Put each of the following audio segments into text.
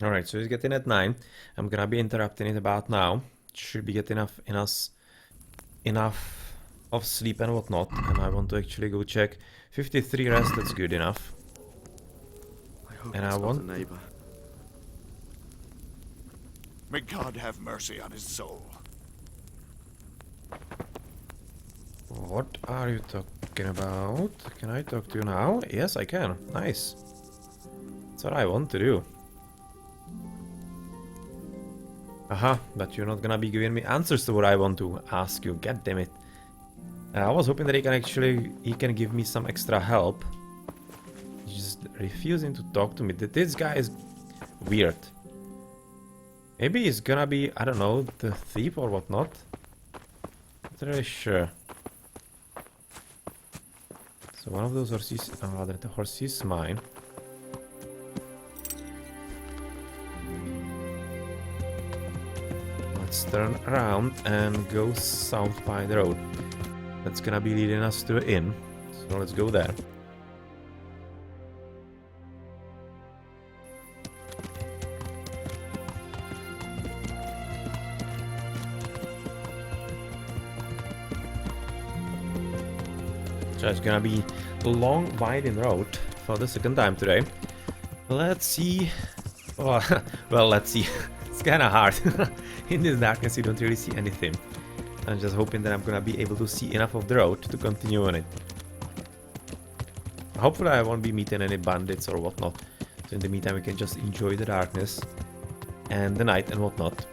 Alright, so he's getting at 9. I'm gonna be interrupting it about now. Should be getting enough of sleep and whatnot. And I want to actually go check. 53 rest, that's good enough. I hope And I it's not a want... neighbor. May God have mercy on his soul. What are you talking about? Can I talk to you now? Yes, I can. Nice. That's what I want to do. Aha, but you're not gonna be giving me answers to what I want to ask you. God damn it. I was hoping that he can give me some extra help. He's just refusing to talk to me. This guy is weird. Maybe he's gonna be, I don't know, the thief or whatnot. Not really sure. So one of those horses, the horse is mine. Let's turn around and go south by the road. That's gonna be leading us to the inn. So let's go there. So it's gonna be a long, winding road for the second time today. Let's see. Oh, well, let's see. It's kinda hard. In this darkness, you don't really see anything. I'm just hoping that I'm gonna be able to see enough of the road to continue on it. Hopefully I won't be meeting any bandits or whatnot. So in the meantime we can just enjoy the darkness and the night and whatnot.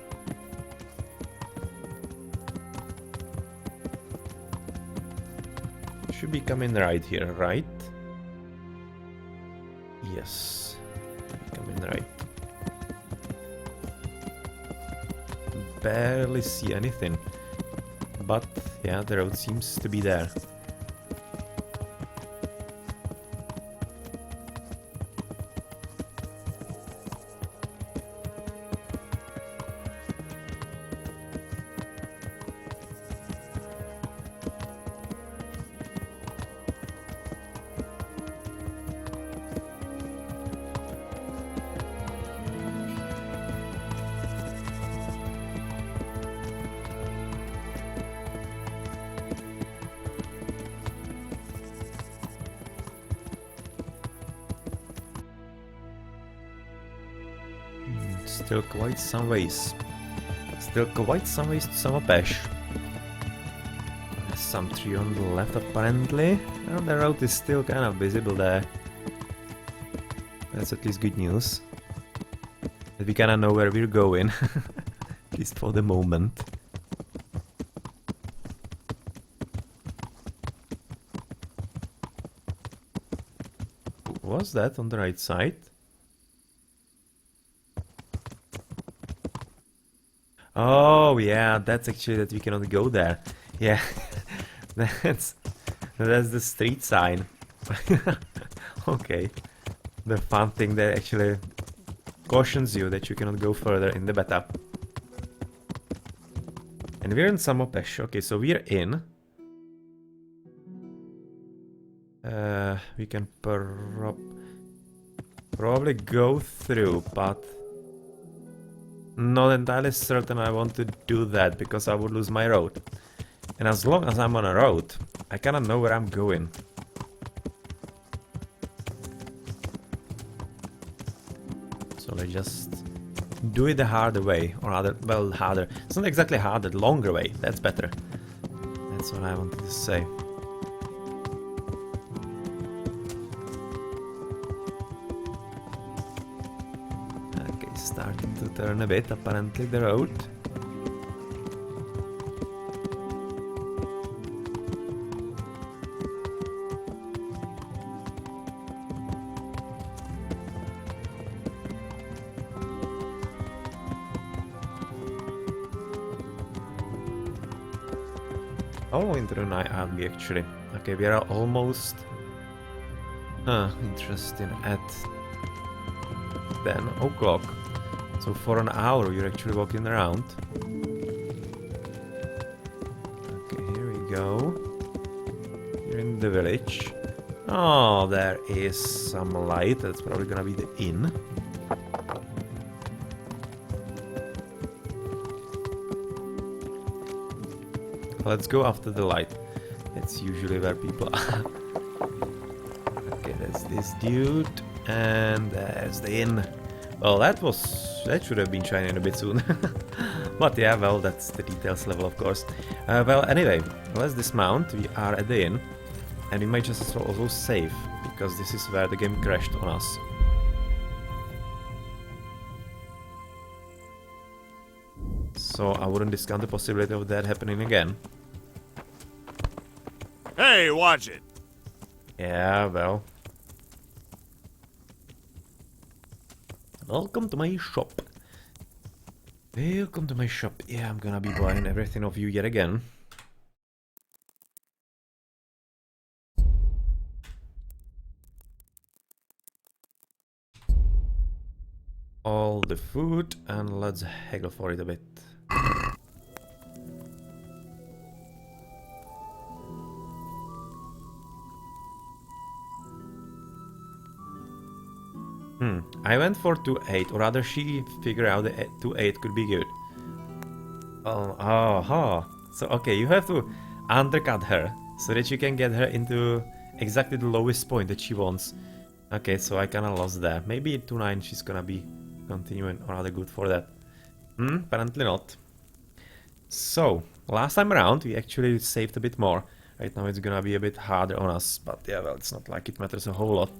Should be coming right here, right? Yes. Coming right. Barely see anything. But yeah, the road seems to be there. Still quite some ways. Still quite some ways to Samapesh. There's some tree on the left apparently. And the road is still kind of visible there. That's at least good news. That we kinda know where we're going. At least for the moment. Was that on the right side? Oh yeah, that's actually that we cannot go there. Yeah, that's the street sign. Okay, the fun thing that actually cautions you that you cannot go further in the beta. And we're in Samopesh. Okay, so we're in. We can probably go through, but not entirely certain I want to do that because I would lose my road. And as long as I'm on a road, I kinda know where I'm going. So let's just do it the harder way, or rather, well, harder. It's not exactly harder, the longer way. That's better. That's what I wanted to say. Starting to turn a bit, apparently, the road. How long into the night are we actually? Okay, we are almost... interesting. At 10 o'clock. So for an hour you're actually walking around. Okay, here we go. You're in the village. Oh, there is some light. That's probably gonna be the inn. let's go after the light. That's usually where people are. Okay, there's this dude, and there's the inn. Well, that should have been shining a bit soon. But yeah, well, that's the details level, of course. Well, anyway, let's dismount. We are at the inn, and we might just also save, because this is where the game crashed on us. So I wouldn't discount the possibility of that happening again. Hey, watch it. Yeah, well. Welcome to my shop. Welcome to my shop. Yeah, I'm gonna be buying everything of you yet again. All the food, and let's haggle for it a bit. I went for 2.8, or rather she figured out that 2.8 could be good. So okay, you have to undercut her, so that you can get her into exactly the lowest point that she wants. Okay, so I kinda lost there. Maybe 2.9 she's gonna be continuing, or rather good for that. Apparently not. So, last time around we actually saved a bit more. Right now it's gonna be a bit harder on us, but yeah, well, it's not like it matters a whole lot.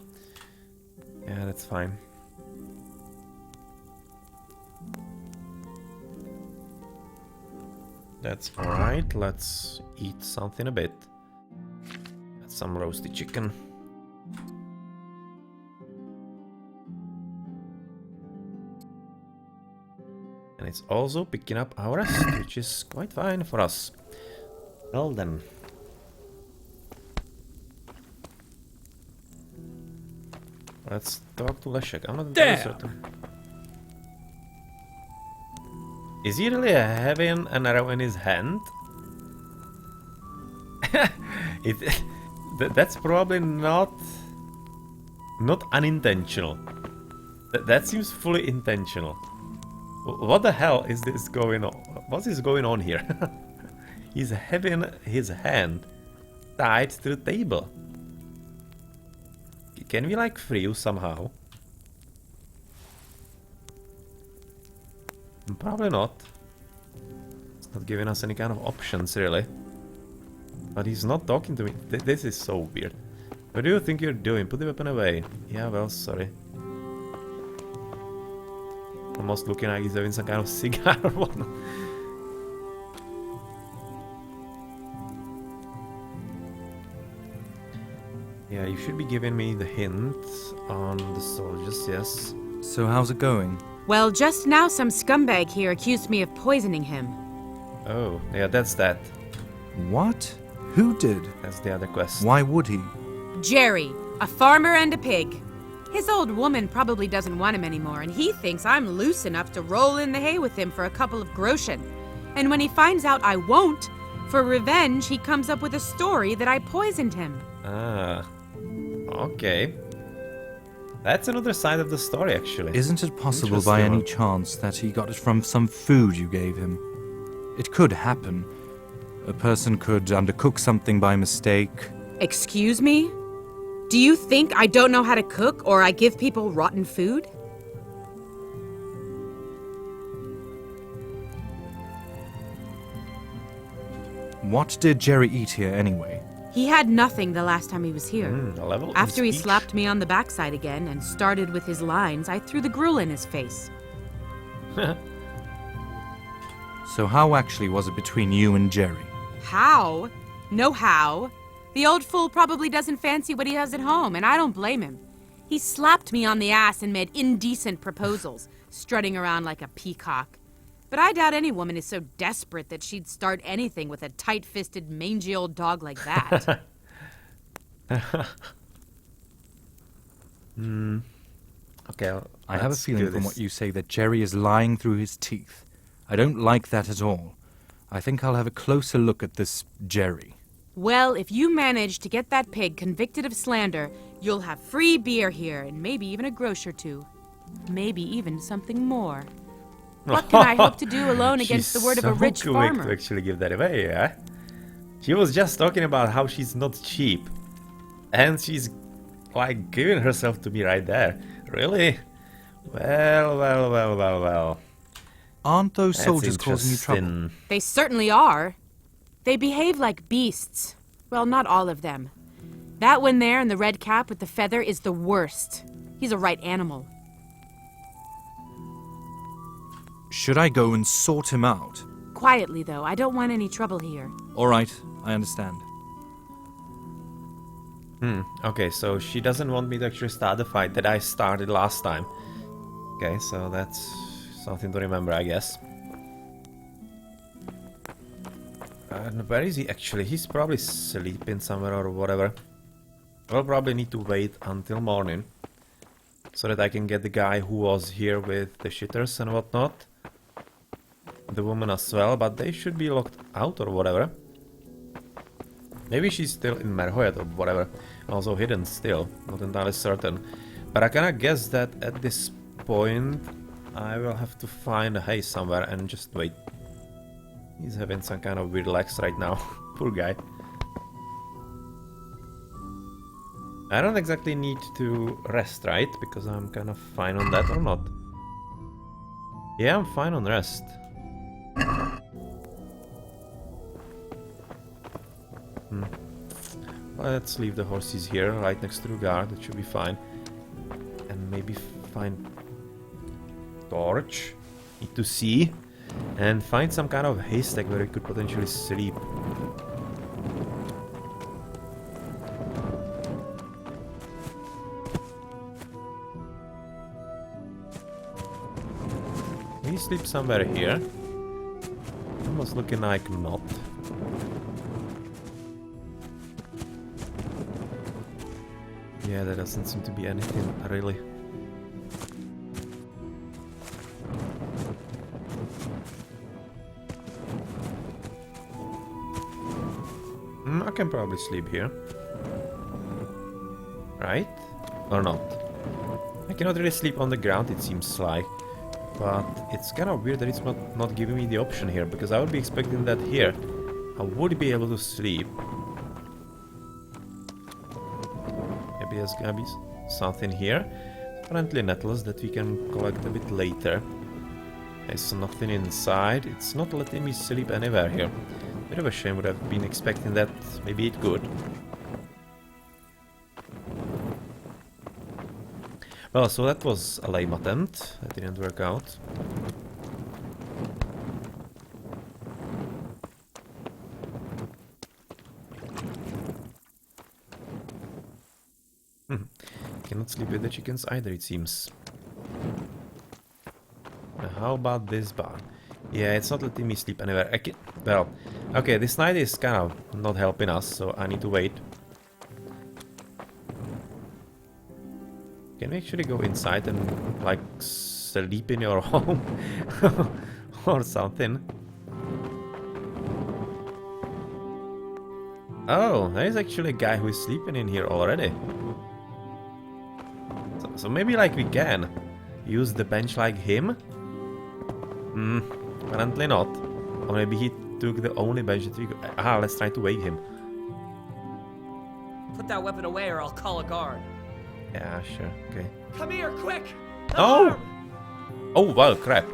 Yeah, that's fine. That's alright, let's eat something a bit. That's some roasted chicken. And it's also picking up our rest, which is quite fine for us. Well then. Let's talk to Leszek. I'm not entirely certain. Is he really having an arrow in his hand? That's probably not unintentional. That seems fully intentional. What the hell is this going on? What is going on here? He's having his hand tied to the table. Can we like free you somehow? Probably not. It's not giving us any kind of options really. But he's not talking to me. This is so weird. What do you think you're doing? Put the weapon away. Yeah, well, sorry. Almost looking like he's having some kind of cigar or whatnot. Yeah, you should be giving me the hint on the soldiers, yes. So how's it going? Well, just now some scumbag here accused me of poisoning him. Oh, yeah, that's that. What? Who did? That's the other quest. Why would he? Jerry, a farmer and a pig. His old woman probably doesn't want him anymore, and he thinks I'm loose enough to roll in the hay with him for a couple of groschen. And when he finds out I won't, for revenge, he comes up with a story that I poisoned him. Ah, okay. That's another side of the story, actually. Isn't it possible by any chance that he got it from some food you gave him? It could happen. A person could undercook something by mistake. Excuse me? Do you think I don't know how to cook or I give people rotten food? What did Jerry eat here anyway? He had nothing the last time he was here. After he speech. slapped me on the backside again and started with his lines, I threw the gruel in his face. So how actually was it between you and Jerry? How? No how. The old fool probably doesn't fancy what he has at home, and I don't blame him. He slapped me on the ass and made indecent proposals, strutting around like a peacock. But I doubt any woman is so desperate that she'd start anything with a tight-fisted, mangy old dog like that. Okay, I have a feeling from what you say that Jerry is lying through his teeth. I don't like that at all. I think I'll have a closer look at this Jerry. Well, if you manage to get that pig convicted of slander, you'll have free beer here, and maybe even a grosh or two. Maybe even something more. What can I hope to do alone against the word of a rich She's so farmer? quick to actually give that away, yeah? She was just talking about how she's not cheap. And she's like giving herself to me right there. Really? Well. Aren't those That's soldiers causing you trouble? interesting. They certainly are. They behave like beasts. Well, not all of them. That one there in the red cap with the feather is the worst. He's a right animal. Should I go and sort him out? Quietly, though. I don't want any trouble here. All right, I understand. Okay, so she doesn't want me to actually start the fight that I started last time. Okay, so that's something to remember, I guess. And where is he actually? He's probably sleeping somewhere or whatever. I'll probably need to wait until morning, so that I can get the guy who was here with the shitters and whatnot. The woman as well, but they should be locked out or whatever. Maybe she's still in Merhoyat or whatever. Also hidden still, not entirely certain. But I kinda guess that at this point I will have to find a hay somewhere and just wait. He's having some kind of weird legs right now. Poor guy. I don't exactly need to rest, right? Because I'm kind of fine on that, or not? Yeah, I'm fine on rest. Well, let's leave the horses here, right next to the guard. That should be fine. And maybe find torch. Need to see. And find some kind of haystack where we could potentially sleep. We sleep somewhere here. Almost looking like not. Yeah, there doesn't seem to be anything really. I can probably sleep here. Right? Or not? I cannot really sleep on the ground, it seems like. But it's kind of weird that it's not giving me the option here, because I would be expecting that here I would be able to sleep. Maybe there's gonna be something here. Apparently nettles that we can collect a bit later. There's nothing inside. It's not letting me sleep anywhere here. Bit of a shame, would have been expecting that. Maybe it could. Well, so that was a lame attempt. That didn't work out. Cannot sleep with the chickens either, it seems. Now, how about this bar? Yeah, it's not letting me sleep anywhere. Well, okay, this night is kind of not helping us, so I need to wait. Can we actually go inside and, like, sleep in your home? Or something? Oh, there is actually a guy who is sleeping in here already. So maybe, like, we can use the bench like him? Apparently not. Or maybe he took the only bench that we could... Ah, let's try to wake him. Put that weapon away or I'll call a guard. Yeah, sure, okay. Come here, quick! Oh! Alarm! Oh, well, crap.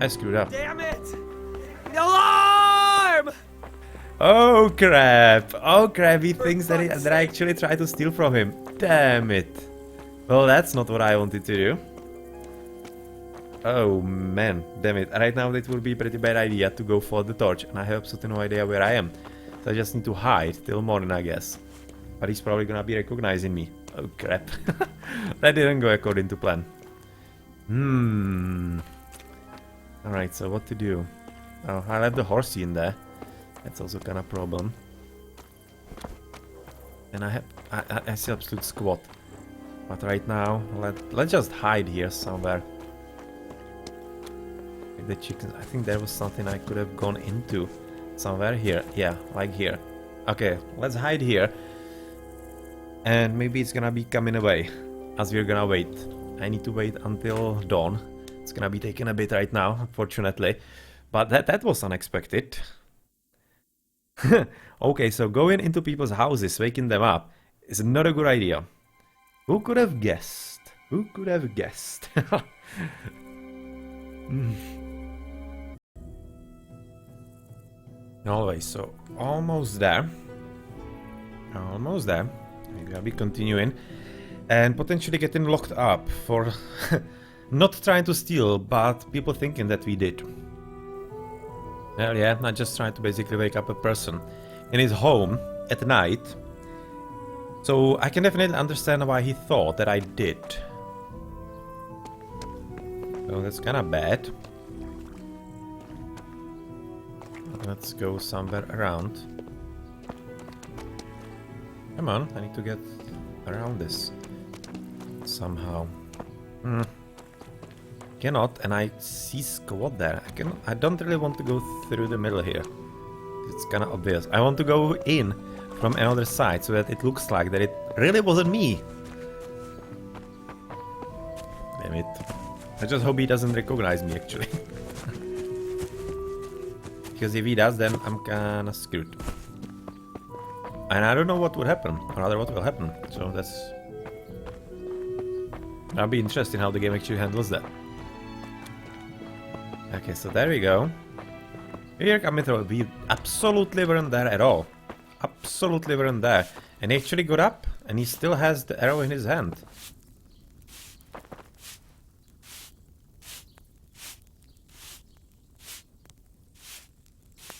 I screwed up. Damn it! Alarm! Oh, crap. Oh, crap, he thinks that I actually tried to steal from him. Damn it. Well, that's not what I wanted to do. Oh, man. Damn it. Right now, it will be a pretty bad idea to go for the torch. And I have absolutely no idea where I am. So I just need to hide till morning, I guess. But he's probably gonna be recognizing me. Oh, crap. That didn't go according to plan. Alright, so what to do? Oh, I left the horsey in there. That's also kind of a problem. And I see absolute squat. But right now, let's just hide here somewhere. With the chickens. I think there was something I could have gone into. Somewhere here. Yeah, like here. Okay, let's hide here. And maybe it's gonna be coming away. As we're gonna wait. I need to wait until dawn. It's gonna be taking a bit right now, unfortunately. But that was unexpected. Okay, so going into people's houses, waking them up, is not a good idea. Who could have guessed? Who could have guessed? Always, so almost there. Almost there. Maybe I'll be continuing. And potentially getting locked up for not trying to steal, but people thinking that we did. Well, yeah, not just trying to basically wake up a person in his home at night. So I can definitely understand why he thought that I did. So that's kind of bad. Let's go somewhere around. Come on, I need to get around this somehow. Cannot, and I see squad there. I don't really want to go through the middle here. It's kind of obvious. I want to go in from another side so that it looks like that it really wasn't me. Damn it. I just hope he doesn't recognize me actually. Because if he does, then I'm kinda screwed. And I don't know what would happen, or rather what will happen. So that's... That'll be interesting how the game actually handles that. Okay, so there we go. Here coming through. We absolutely weren't there at all. Absolutely weren't there. And he actually got up, and he still has the arrow in his hand.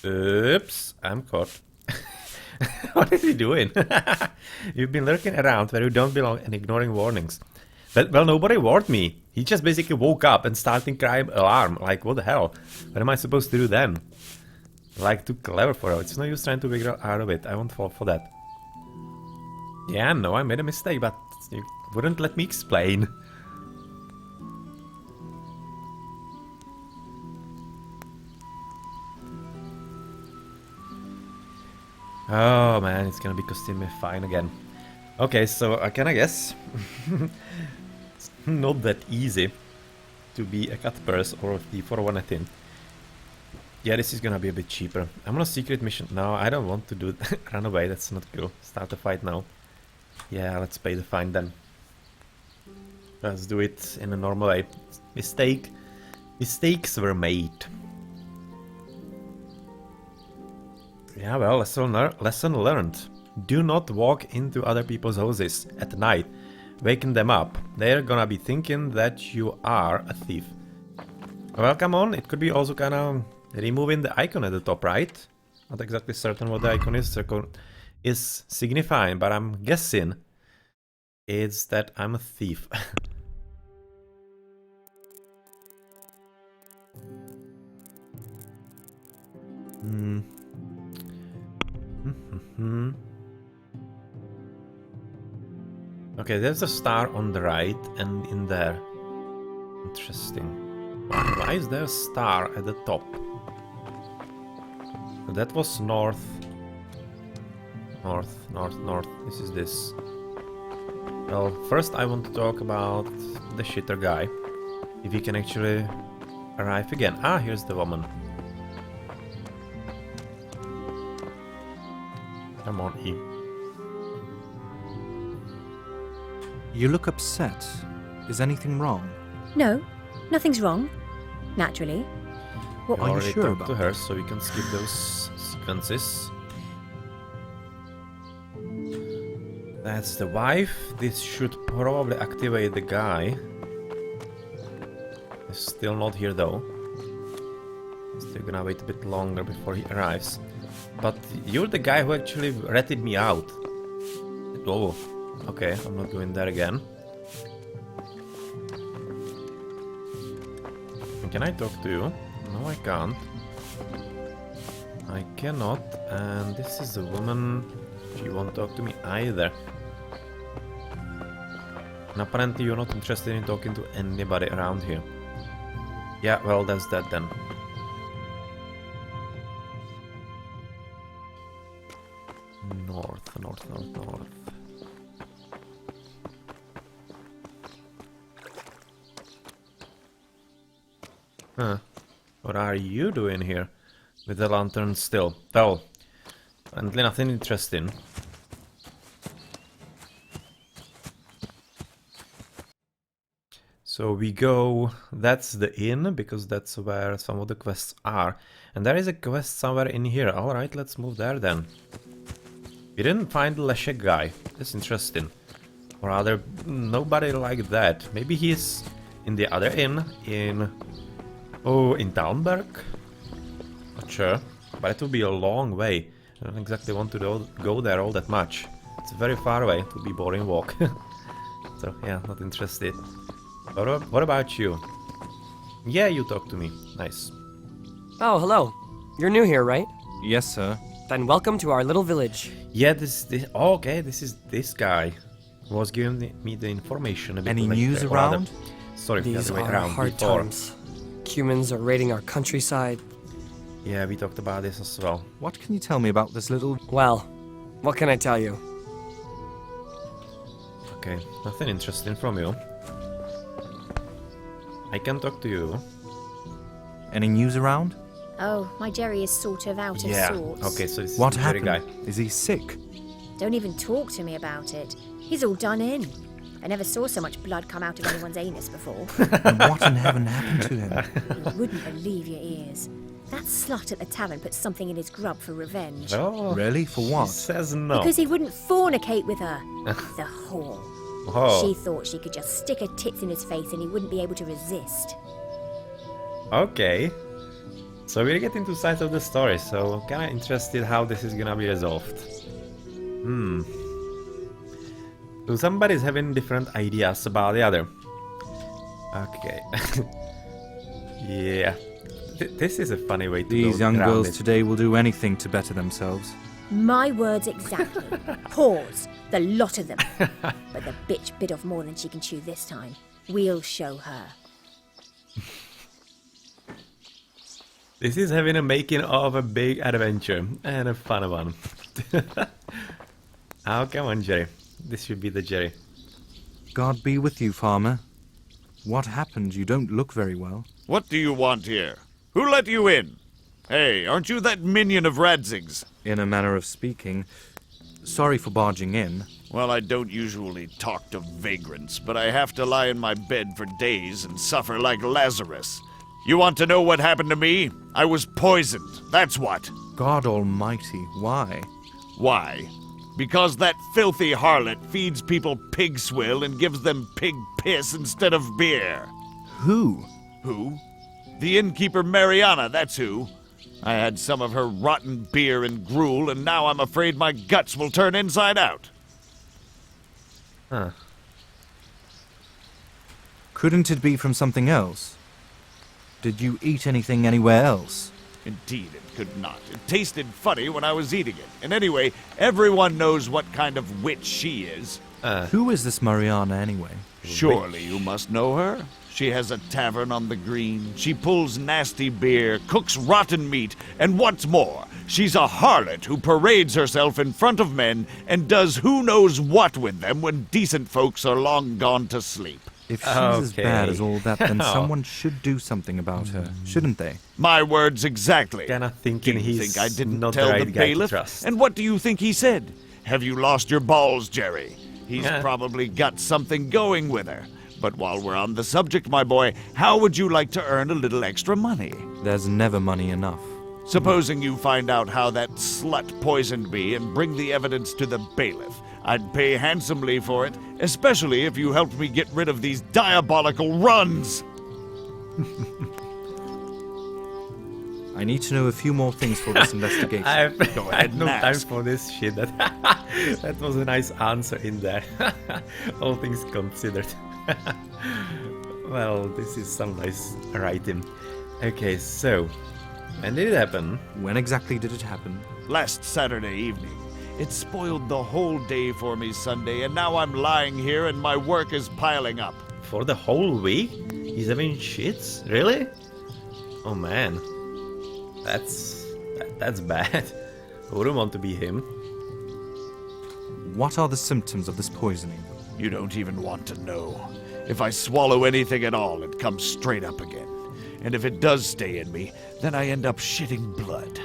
Oops, I'm caught. What is he doing? You've been lurking around where you don't belong and ignoring warnings. But, well, nobody warned me. He just basically woke up and started crying alarm. Like, what the hell? What am I supposed to do then? Like, too clever for it. It's no use trying to figure out of it. I won't fall for that. Yeah, no, I made a mistake, but you wouldn't let me explain. Oh man, it's gonna be costing me fine again. Okay, so can I guess? It's not that easy to be a cut purse or a thief or anything. Yeah, this is gonna be a bit cheaper. I'm on a secret mission. No, I don't want to do it. Run away, that's not cool. Start the fight now. Yeah, let's pay the fine then. Let's do it in a normal way. Mistakes were made. Yeah, well, lesson learned. Do not walk into other people's houses at night, waking them up. They're gonna be thinking that you are a thief. Well, come on, it could be also kind of removing the icon at the top, right? Not exactly certain what the icon is signifying, but I'm guessing it's that I'm a thief. Okay, there's a star on the right and in there. Interesting. Why is there a star at the top? That was north. North. This is this. Well, first I want to talk about the shitter guy. If he can actually arrive again. Ah, here's the woman. Come on, E. You look upset. Is anything wrong? No, nothing's wrong. Naturally. What I are you already sure talked to about? her, so we can skip those sequences. That's the wife. This should probably activate the guy. He's still not here though. Still gonna wait a bit longer before he arrives. But you're the guy who actually ratted me out. Oh, okay, I'm not going there again. Can I talk to you? No, I can't. I cannot, and this is a woman. She won't talk to me either. And apparently you're not interested in talking to anybody around here. Yeah, well, that's that then. North. Huh. What are you doing here? With the lantern still? Well, apparently nothing interesting. So we go, that's the inn, because that's where some of the quests are. And there is a quest somewhere in here. Alright, let's move there then. We didn't find the Leszek guy. That's interesting. Or rather, nobody like that. Maybe he's in the other inn, in... Oh, in Talmberg? Not sure. But it would be a long way. I don't exactly want to go there all that much. It's very far away. It would be a boring walk. So, yeah, not interested. What about you? Yeah, you talk to me. Nice. Oh, hello. You're new here, right? Yes, sir. Then welcome to our little village. Yeah, oh, okay, this is this guy who was giving me the information a bit Any later, news or rather- around? Sorry, the These other way are around. hard Before. times. Humans are raiding our countryside. Yeah, we talked about this as well. What can you tell me about this little... Well, what can I tell you? Okay, nothing interesting from you. I can talk to you. Any news around? Oh, my Jerry is sort of out of sorts. Okay, so this What is the Jerry happened? guy. Is he sick? Don't even talk to me about it. He's all done in. I never saw so much blood come out of anyone's anus before. And what in heaven happened to him? You wouldn't believe your ears. That slut at the tavern put something in his grub for revenge. Oh, Really? For he what? says no. Because he wouldn't fornicate with her. The whore. Oh, She thought she could just stick her tits in his face and he wouldn't be able to resist. okay. So we're getting two sides of the story, so I'm kinda interested how this is gonna be resolved. So somebody's having different ideas about the other. Okay. Yeah. This is a funny way to These go young around girls it. today will do anything to better themselves. My words exactly. Whores. The lot of them. But the bitch bit off more than she can chew this time. We'll show her. This is having a making of a big adventure, and a fun one. Oh, come on, Jerry. This should be the Jerry. God be with you, farmer. What happened? You don't look very well. What do you want here? Who let you in? Hey, aren't you that minion of Radzig's? In a manner of speaking. Sorry for barging in. Well, I don't usually talk to vagrants, but I have to lie in my bed for days and suffer like Lazarus. You want to know what happened to me? I was poisoned, that's what. God almighty, why? Why? Because that filthy harlot feeds people pig swill and gives them pig piss instead of beer. Who? Who? The innkeeper Mariana, that's who. I had some of her rotten beer and gruel, and now I'm afraid my guts will turn inside out. Huh. Couldn't it be from something else? Did you eat anything anywhere else? Indeed, it could not. It tasted funny when I was eating it. And anyway, everyone knows what kind of witch she is. Who is this Mariana anyway? Surely you must know her. She has a tavern on the green. She pulls nasty beer, cooks rotten meat, and what's more, she's a harlot who parades herself in front of men and does who knows what with them when decent folks are long gone to sleep. If she's as Okay. bad as all that, then Oh. someone should do something about her, shouldn't they? My words exactly. Kinda Do thinking you he's think I didn't not tell the the right guy to bailiff? trust. And what do you think he said? Have you lost your balls, Jerry? He's Yeah. probably got something going with her. But while we're on the subject, my boy, how would you like to earn a little extra money? There's never money enough. Supposing you find out how that slut poisoned me and bring the evidence to the bailiff. I'd pay handsomely for it, especially if you helped me get rid of these diabolical runs. I need to know a few more things for this investigation. I've Go I ahead had no and time ask. for this shit. That was a nice answer in there. All things considered. Well, this is some nice writing. Okay, so when did it happen? When exactly did it happen? Last Saturday evening. It spoiled the whole day for me Sunday, and now I'm lying here and my work is piling up. For the whole week? He's having shits? Really? Oh man, that's bad. I wouldn't want to be him. What are the symptoms of this poisoning? You don't even want to know. If I swallow anything at all, it comes straight up again. And if it does stay in me, then I end up shitting blood.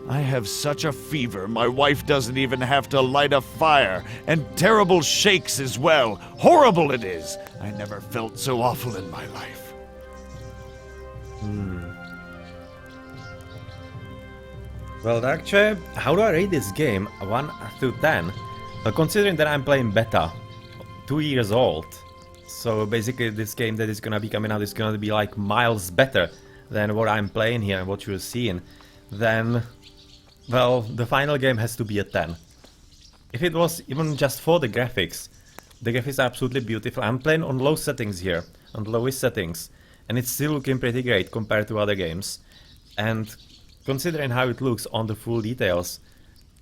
I have such a fever, my wife doesn't even have to light a fire, and terrible shakes as well. Horrible it is. I never felt so awful in my life. Well, actually, how do I rate this game? 1 to 10? Well, considering that I'm playing beta, 2 years old, so basically this game that is gonna be coming out is gonna be like miles better than what I'm playing here and what you're seeing, then, well, the final game has to be a 10. If it was even just for the graphics are absolutely beautiful. I'm playing on low settings here, on the lowest settings, and it's still looking pretty great compared to other games. And considering how it looks on the full details,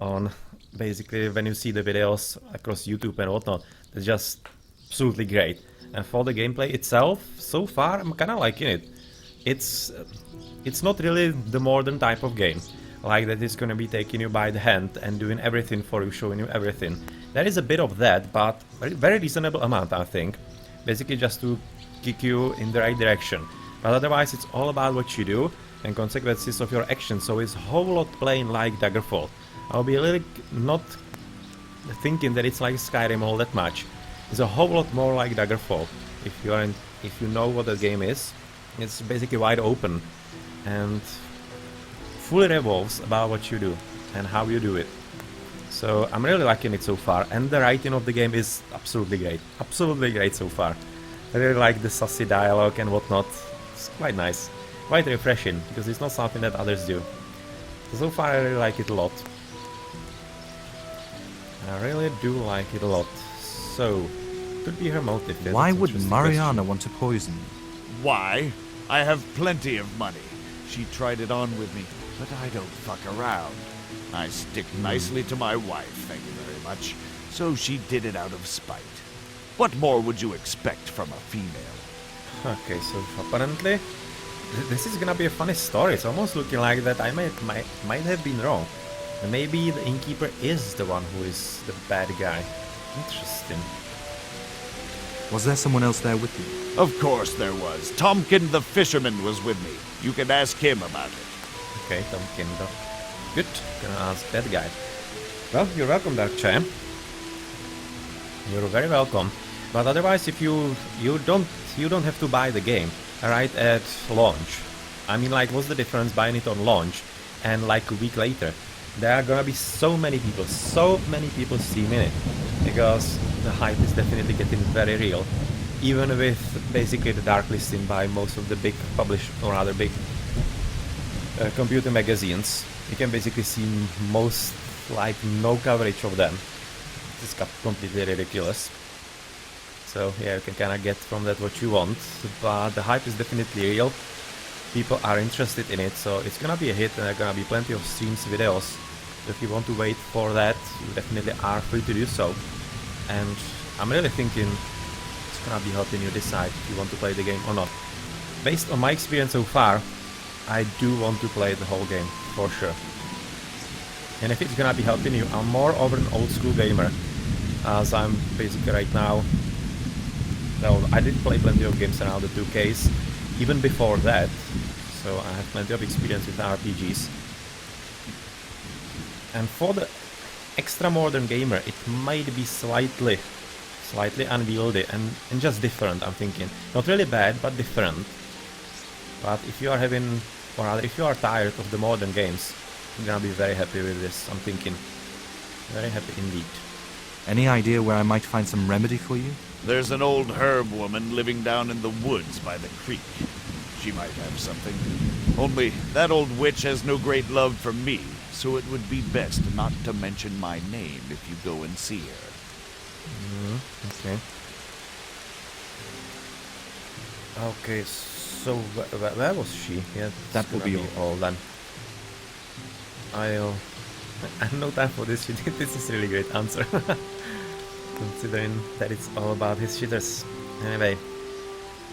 on basically when you see the videos across YouTube and whatnot, it's just absolutely great. And for the gameplay itself, so far I'm kinda liking it. It's not really the modern type of game, like that is gonna be taking you by the hand and doing everything for you, showing you everything. There is a bit of that, but very reasonable amount, I think. Basically just to kick you in the right direction. But otherwise it's all about what you do and consequences of your actions, so it's a whole lot playing like Daggerfall. I'll be really not thinking that it's like Skyrim all that much. It's a whole lot more like Daggerfall. If you know what the game is, it's basically wide open and fully revolves about what you do and how you do it. So I'm really liking it so far, and the writing of the game is absolutely great so far. I really like the sassy dialogue and whatnot. It's quite nice, quite refreshing, because it's not something that others do. So far I really like it a lot. I really do like it a lot. So, could be her motive. Why would Mariana want to poison you? Why? I have plenty of money. She tried it on with me, but I don't fuck around. I stick nicely to my wife, thank you very much. So she did it out of spite. What more would you expect from a female? Okay, so apparently this is gonna be a funny story. It's almost looking like that I might have been wrong. And maybe the innkeeper is the one who is the bad guy. Interesting. Was there someone else there with you? Of course there was. Tomkin the fisherman was with me. You can ask him about it. Okay, Tomkin. Good. Gonna ask that guy. Well, you're welcome, Dark Champ. You're very welcome. But otherwise, if you don't have to buy the game right at launch. I mean, like, what's the difference buying it on launch and like a week later? There are gonna be so many people streaming it, because the hype is definitely getting very real. Even with basically the dark listing by most of the big computer magazines, you can basically see most, like, no coverage of them. It's completely ridiculous. So yeah, you can kind of get from that what you want, but the hype is definitely real. People are interested in it, so it's gonna be a hit, and there are gonna be plenty of streams, videos. If you want to wait for that, you definitely are free to do so. And I'm really thinking it's gonna be helping you decide if you want to play the game or not. Based on my experience so far, I do want to play the whole game, for sure. And if it's gonna be helping you, I'm more of an old school gamer, as I'm basically right now. Well, I did play plenty of games around the 2Ks, even before that, so I have plenty of experience with RPGs. And for the extra modern gamer, it might be slightly unwieldy and just different, I'm thinking. Not really bad, but different. But if you are having, or rather, if you are tired of the modern games, you're gonna be very happy with this, I'm thinking. Very happy indeed. Any idea where I might find some remedy for you? There's an old herb woman living down in the woods by the creek. She might have something. Only that old witch has no great love for me, so it would be best not to mention my name if you go and see her. Okay. Okay, so where was she? Yeah, That will be all then. I have no time for this. This is a really great answer. Considering that it's all about his shitters. Anyway.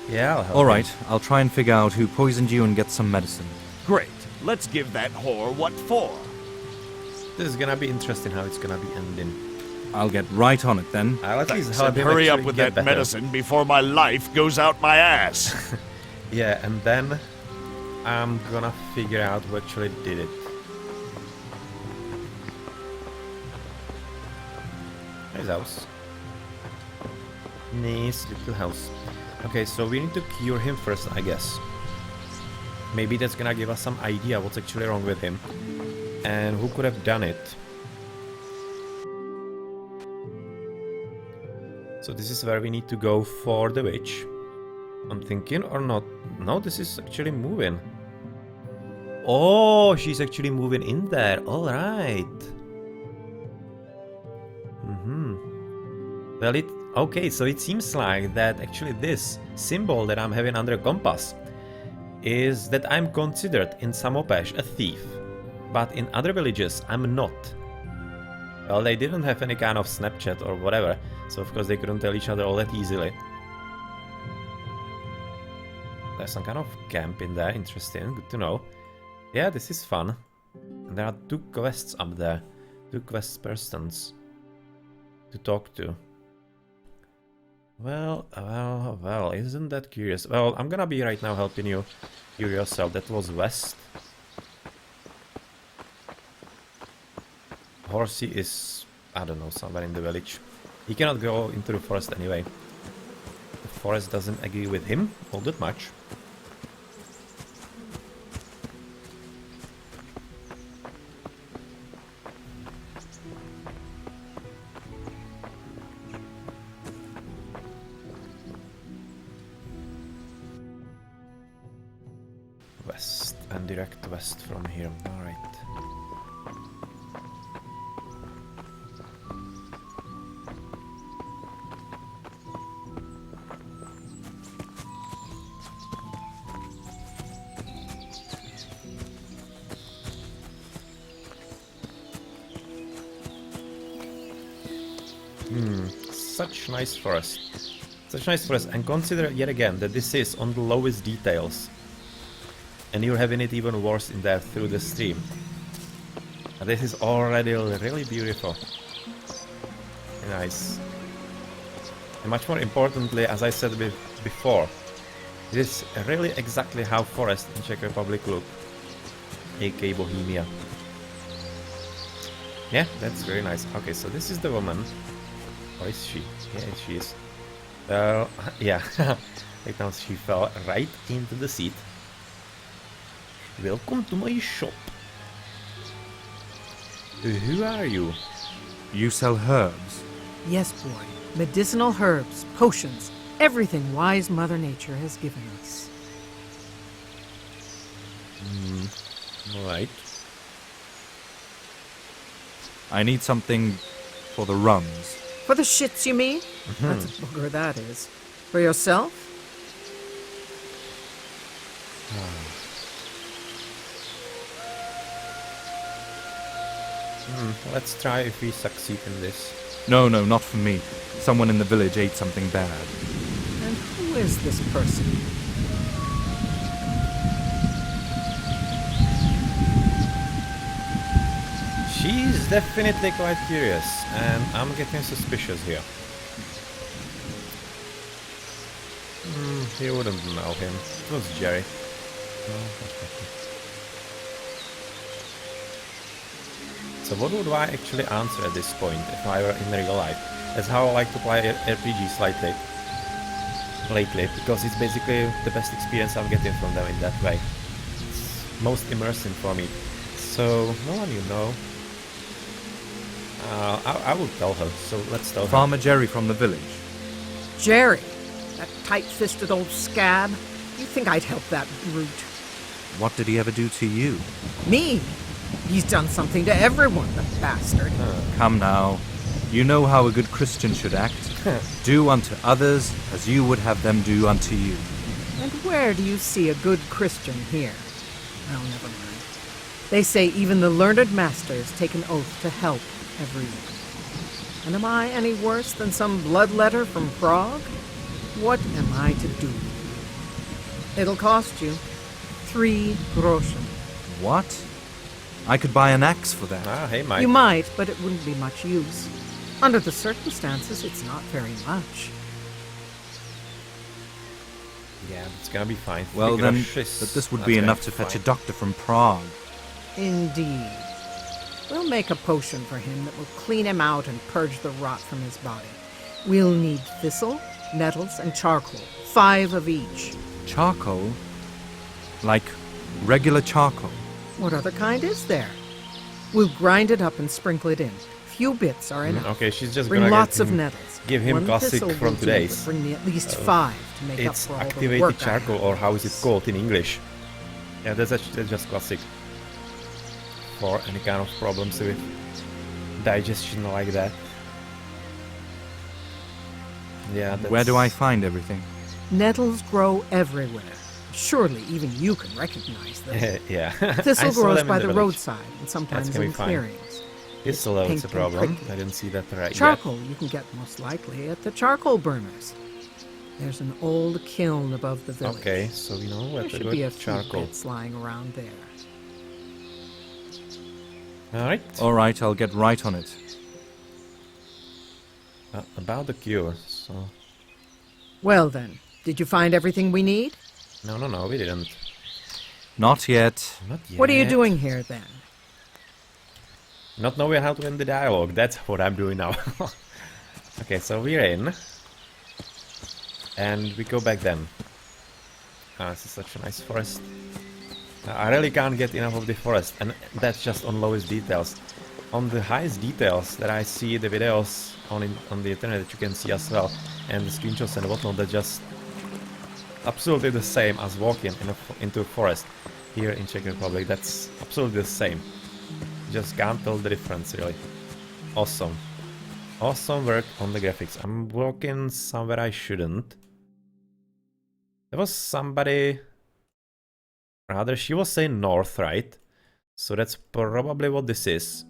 Yeah, I'll help All you. right, I'll try and figure out who poisoned you and get some medicine. Great. Let's give that whore what for. This is gonna be interesting how it's gonna be ending. I'll get right on it then. I'll at least Thanks, help and him hurry up actually with get that better. medicine before my life goes out my ass. Yeah, and then I'm gonna figure out who actually did it. house. Nice little house. Okay, so we need to cure him first, I guess. Maybe that's gonna give us some idea what's actually wrong with him. And who could have done it. So this is where we need to go for the witch. I'm thinking, or not. No, this is actually moving. Oh, she's actually moving in there. Alright. Well, okay, so it seems like that actually this symbol that I'm having under a compass is that I'm considered in Samopesh a thief, but in other villages I'm not. Well, they didn't have any kind of Snapchat or whatever, so of course they couldn't tell each other all that easily. There's some kind of camp in there, interesting, good to know. Yeah, this is fun. And there are 2 quests up there, 2 quest persons to talk to. Well, isn't that curious? Well, I'm gonna be right now helping you cure yourself. That was west. Horsey is, I don't know, somewhere in the village. He cannot go into the forest anyway. The forest doesn't agree with him all that much. West, and direct west from here. Alright. Such nice forest. Such nice forest, and consider yet again that this is on the lowest details. And you're having it even worse in there through the stream. And this is already really beautiful. Nice. And much more importantly, as I said before, this is really exactly how forests in Czech Republic look. aka Bohemia. Yeah, that's very nice. Okay, so this is the woman. Or is she? Yeah, she is. Yeah. Right now she fell right into the seat. Welcome to my shop. Who are you? You sell herbs. Yes, boy. Medicinal herbs, potions, everything wise Mother Nature has given us. Alright. I need something for the runs. For the shits, you mean? That's a booger, that is. For yourself? Let's try if we succeed in this. No, not for me. Someone in the village ate something bad. And who is this person? She's definitely quite curious, and I'm getting suspicious here. You wouldn't know him. It was Jerry. So what would I actually answer at this point if I were in real life? That's how I like to play RPGs lately, because it's basically the best experience I'm getting from them in that way. It's most immersive for me. So, no one you know. I will tell her, so let's tell her. Farmer Jerry from the village. Jerry, that tight-fisted old scab. You think I'd help that brute? What did he ever do to you? Me? He's done something to everyone, the bastard. Come now. You know how a good Christian should act. Do unto others as you would have them do unto you. And where do you see a good Christian here? Oh, never mind. They say even the learned masters take an oath to help everyone. And am I any worse than some bloodletter from Prague? What am I to do? It'll cost you 3 groschen. What? I could buy an axe for that. Ah, hey, Mike. You might, but it wouldn't be much use. Under the circumstances, it's not very much. Yeah, it's gonna be fine. Well then, Grosch is but this would not be gonna enough to fetch a fine. doctor from Prague. Indeed. We'll make a potion for him that will clean him out and purge the rot from his body. We'll need thistle, nettles, and charcoal. 5 of each. Charcoal? Like regular charcoal? What other kind is there? We'll grind it up and sprinkle it in. Few bits are enough. Okay, she's just Bring gonna lots get of him, nettles. give him 1 classic thistle from will do, today's. but bring me at least 5 to make up It's for all the activated work I charcoal, have. or how is it called in English? Yeah, that's just classic. For any kind of problems with digestion like that. Yeah, that's... Where do I find everything? Nettles grow everywhere. Surely even you can recognize them. yeah. Thistle I saw grows them in by the the village. roadside and sometimes gonna in be fine. clearings. Thistle, though, it's a pink and problem. prickly. I didn't see that right Charcoal you can get most likely at the charcoal burners. There's an old kiln above the yet. village. Okay, so we know where There to should go be a with few charcoal. bits lying around there. Alright. Alright, I'll get right on it. About the cure, so... Well then, did you find everything we need? No, we didn't. Not yet. Not yet. What are you doing here then? Not knowing how to end the dialogue, that's what I'm doing now. Okay, so we're in. And we go back then. This is such a nice forest. I really can't get enough of the forest, and that's just on lowest details. On the highest details that I see the videos on the internet that you can see as well, and the screenshots and whatnot, they're just absolutely the same as walking into a forest here in Czech Republic. That's absolutely the same. Just can't tell the difference, really. Awesome. Awesome work on the graphics. I'm walking somewhere I shouldn't. There was somebody... Rather, she was saying north, right? So that's probably what this is.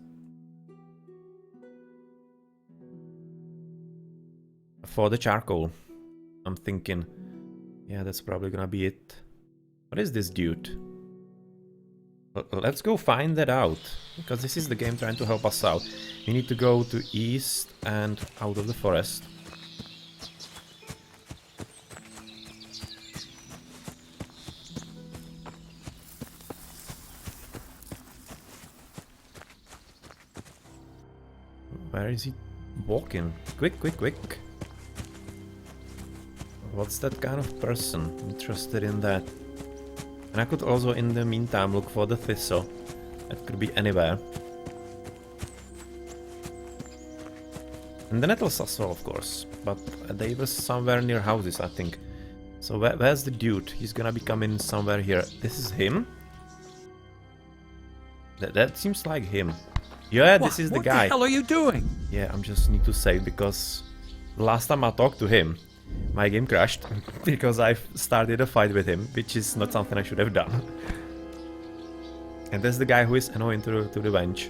For the charcoal, I'm thinking. Yeah, that's probably gonna be it. What is this dude? Let's go find that out, because this is the game trying to help us out. We need to go to east and out of the forest. Where is he walking? Quick, quick, quick. What's that kind of person? Interested in that. And I could also in the meantime look for the thistle. That could be anywhere. And the nettles as well, of course. But they were somewhere near houses, I think. So where's the dude? He's gonna be coming somewhere here. This is him? That seems like him. Yeah, this is the guy. What the hell are you doing? Yeah, I'm just need to say, because last time I talked to him, my game crashed because I started a fight with him, which is not something I should have done. And that's the guy who is annoying to the bench.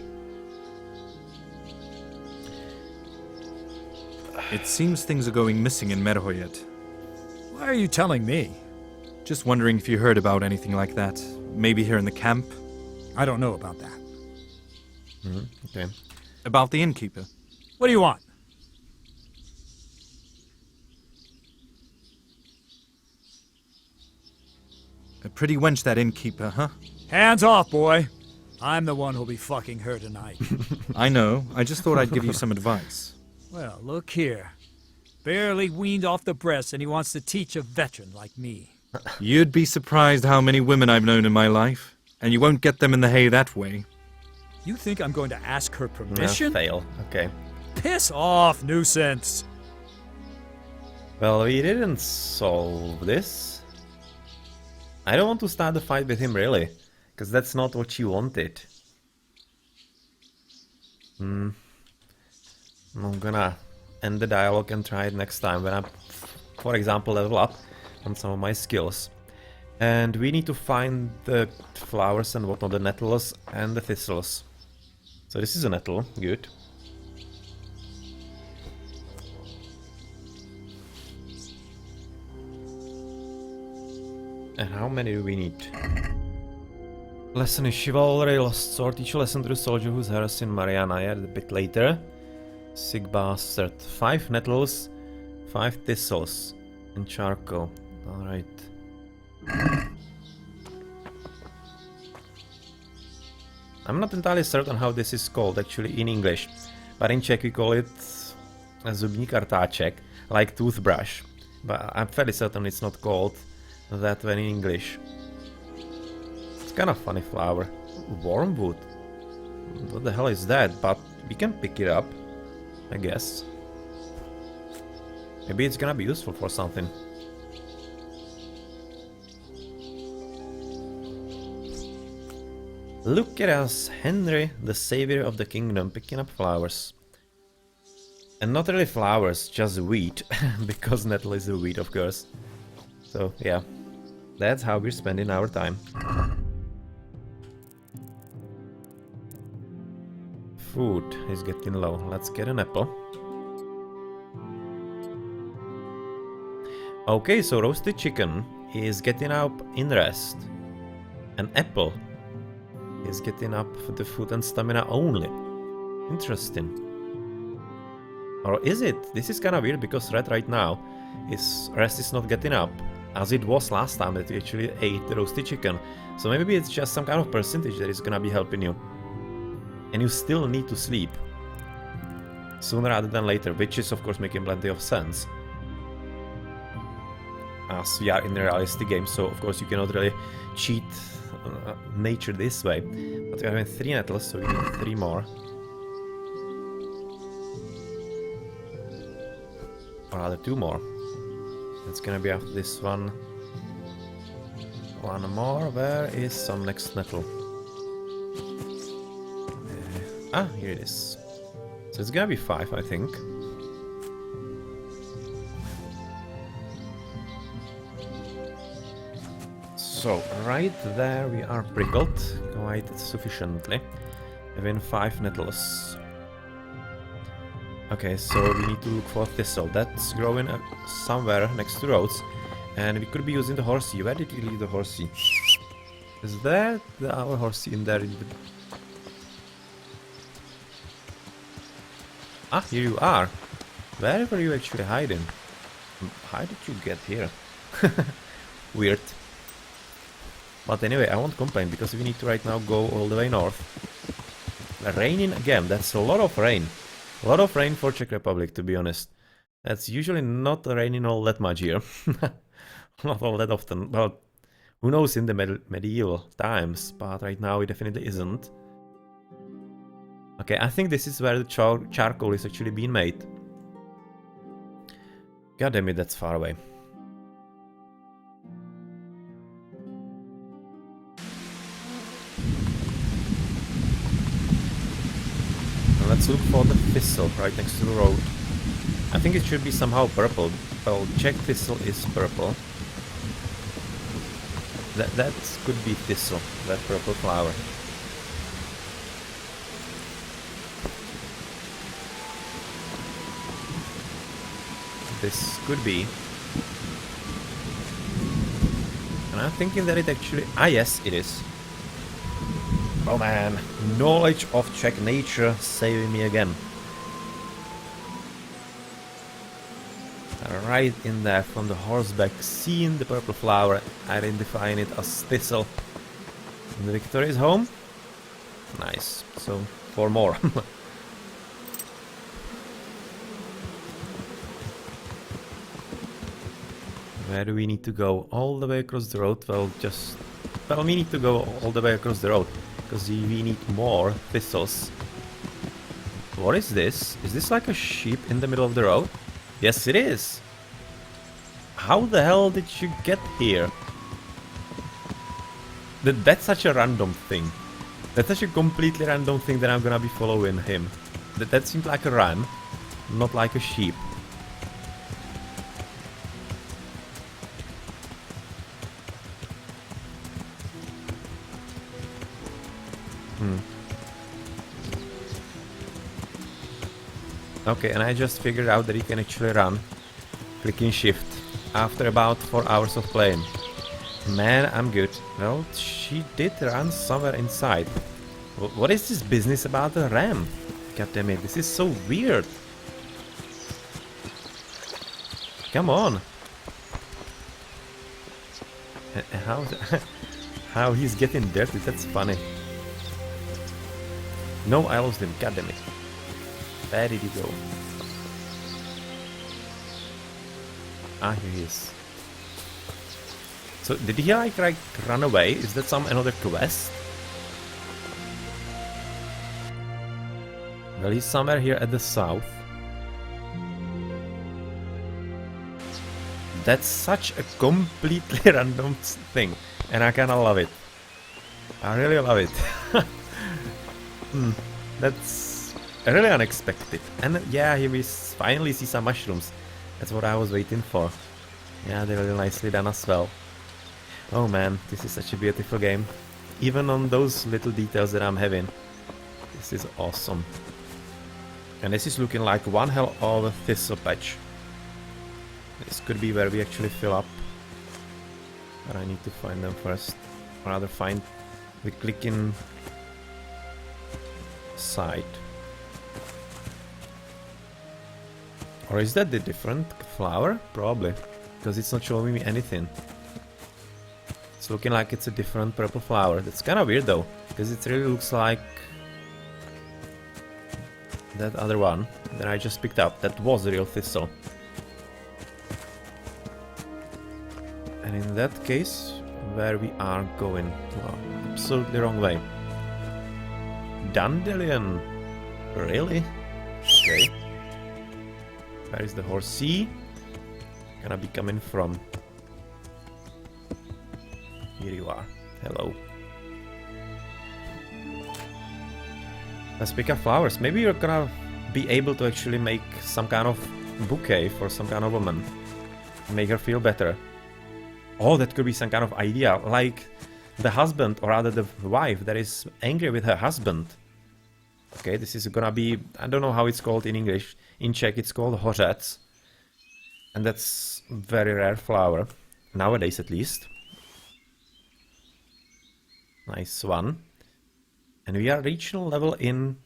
It seems things are going missing in Merhoyet. Why are you telling me? Just wondering if you heard about anything like that. Maybe here in the camp? I don't know about that. Okay. About the innkeeper? What do you want? A pretty wench, that innkeeper, huh? Hands off, boy. I'm the one who'll be fucking her tonight. I know. I just thought I'd give you some advice. Well, look here. Barely weaned off the breast and he wants to teach a veteran like me. You'd be surprised how many women I've known in my life. And you won't get them in the hay that way. You think I'm going to ask her permission? Fail. Okay. Piss off, nuisance. Well, we didn't solve this. I don't want to start the fight with him, really. Because that's not what she wanted. I'm gonna end the dialogue and try it next time when I, for example, level up on some of my skills. And we need to find the flowers and whatnot, the nettles and the thistles. So this is a nettle, good. And how many do we need? Lesson is chivalry, lost sword, teach a lesson to the soldier who's harassing Mariana, yeah, a bit later. Sick bastard. 5 nettles, 5 thistles, and charcoal. Alright. I'm not entirely certain how this is called actually in English, but in Czech we call it zubní kartáček, like toothbrush. But I'm fairly certain it's not called that way in English. It's kind of funny flower. Wormwood. What the hell is that? But we can pick it up, I guess. Maybe it's gonna be useful for something. Look at us, Henry, the savior of the kingdom, picking up flowers. And not really flowers, just wheat, because Nettle is a wheat, of course. So, yeah, that's how we're spending our time. Food is getting low. Let's get an apple. Okay, so roasted chicken is getting up in rest. An apple is getting up for the food and stamina only. Interesting. Or is it? This is kind of weird because red right now is rest is not getting up as it was last time that you actually ate the roasted chicken. So maybe it's just some kind of percentage that is gonna be helping you. And you still need to sleep sooner rather than later, which is of course making plenty of sense. As we are in a realistic game, so of course you cannot really cheat nature this way. But we are having 3 nettles, so we need 3 more. Or rather 2 more. It's gonna be after this one. 1 more. Where is some next nettle? Here it is. So it's gonna be 5, I think. So right there we are prickled quite sufficiently. Having 5 nettles. Okay, so we need to look for thistle. That's growing somewhere next to roads. And we could be using the horsey. Where did we leave the horsey? Is that our horsey in there? Ah, here you are. Where were you actually hiding? How did you get here? Weird. But anyway, I won't complain because we need to right now go all the way north. Raining again. That's a lot of rain. A lot of rain for Czech Republic, to be honest. That's usually not raining all that much here. Not all that often. Well, who knows in the medieval times, but right now it definitely isn't. Okay, I think this is where the charcoal is actually being made. God damn it, that's far away. Let's look for the thistle right next to the road. I think it should be somehow purple. Well, Czech thistle is purple. That could be thistle, that purple flower. This could be. And I'm thinking that it actually... Ah, yes, it is. Oh man, knowledge of Czech nature saving me again. Right in there from the horseback, seeing the purple flower, identifying it as thistle. And the victory is home. Nice. So, 4 more. Where do we need to go? All the way across the road? Well, we need to go all the way across the road. Because we need more thistles. What is this? Is this like a sheep in the middle of the road? Yes, it is! How the hell did you get here? That's such a random thing. That's such a completely random thing that I'm gonna be following him. That seemed like a ram, not like a sheep. Okay, and I just figured out that he can actually run, clicking shift, after about 4 hours of playing. Man, I'm good. Well, she did run somewhere inside. What is this business about the ram? God damn it, this is so weird. Come on. How he's getting dirty, that's funny. No, I lost him. God damn it. Where did he go? Ah, here he is. So, did he like run away? Is that some another quest? Well, he's somewhere here at the south. That's such a completely random thing. And I kinda love it. I really love it. That's really unexpected. And yeah, here we finally see some mushrooms. That's what I was waiting for. Yeah, they're really nicely done as well. Oh man, this is such a beautiful game. Even on those little details that I'm having. This is awesome. And this is looking like one hell of a thistle patch. This could be where we actually fill up. But I need to find them first. Or rather find the clicking site. Or is that the different flower? Probably. Because it's not showing me anything. It's looking like it's a different purple flower. That's kind of weird though. Because it really looks like that other one that I just picked up. That was the real thistle. And in that case, where we are going? Well, absolutely wrong way. Dandelion. Really? Okay. Where is the horsey? Gonna be coming from? Here you are. Hello. Let's pick up flowers. Maybe you're gonna be able to actually make some kind of bouquet for some kind of woman. Make her feel better. Oh, that could be some kind of idea. Like the husband, or rather the wife, that is angry with her husband. Okay, this is gonna be... I don't know how it's called in English. In Czech it's called hořec. And that's a very rare flower. Nowadays at least. Nice one. And we are regional level in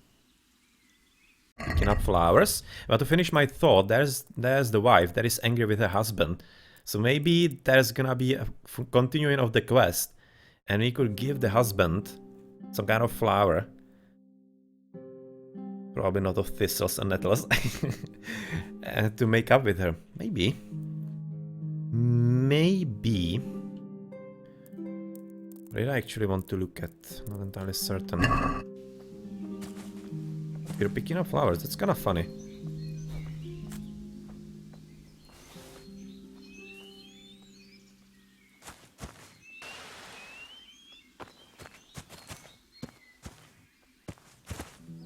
picking up flowers. But to finish my thought, there's the wife that is angry with her husband. So maybe there's gonna be a continuing of the quest. And we could give the husband some kind of flower. Probably not of thistles and nettles. To make up with her. Maybe. Maybe. What I actually want to look at? Not entirely certain. You're picking up flowers. That's kind of funny.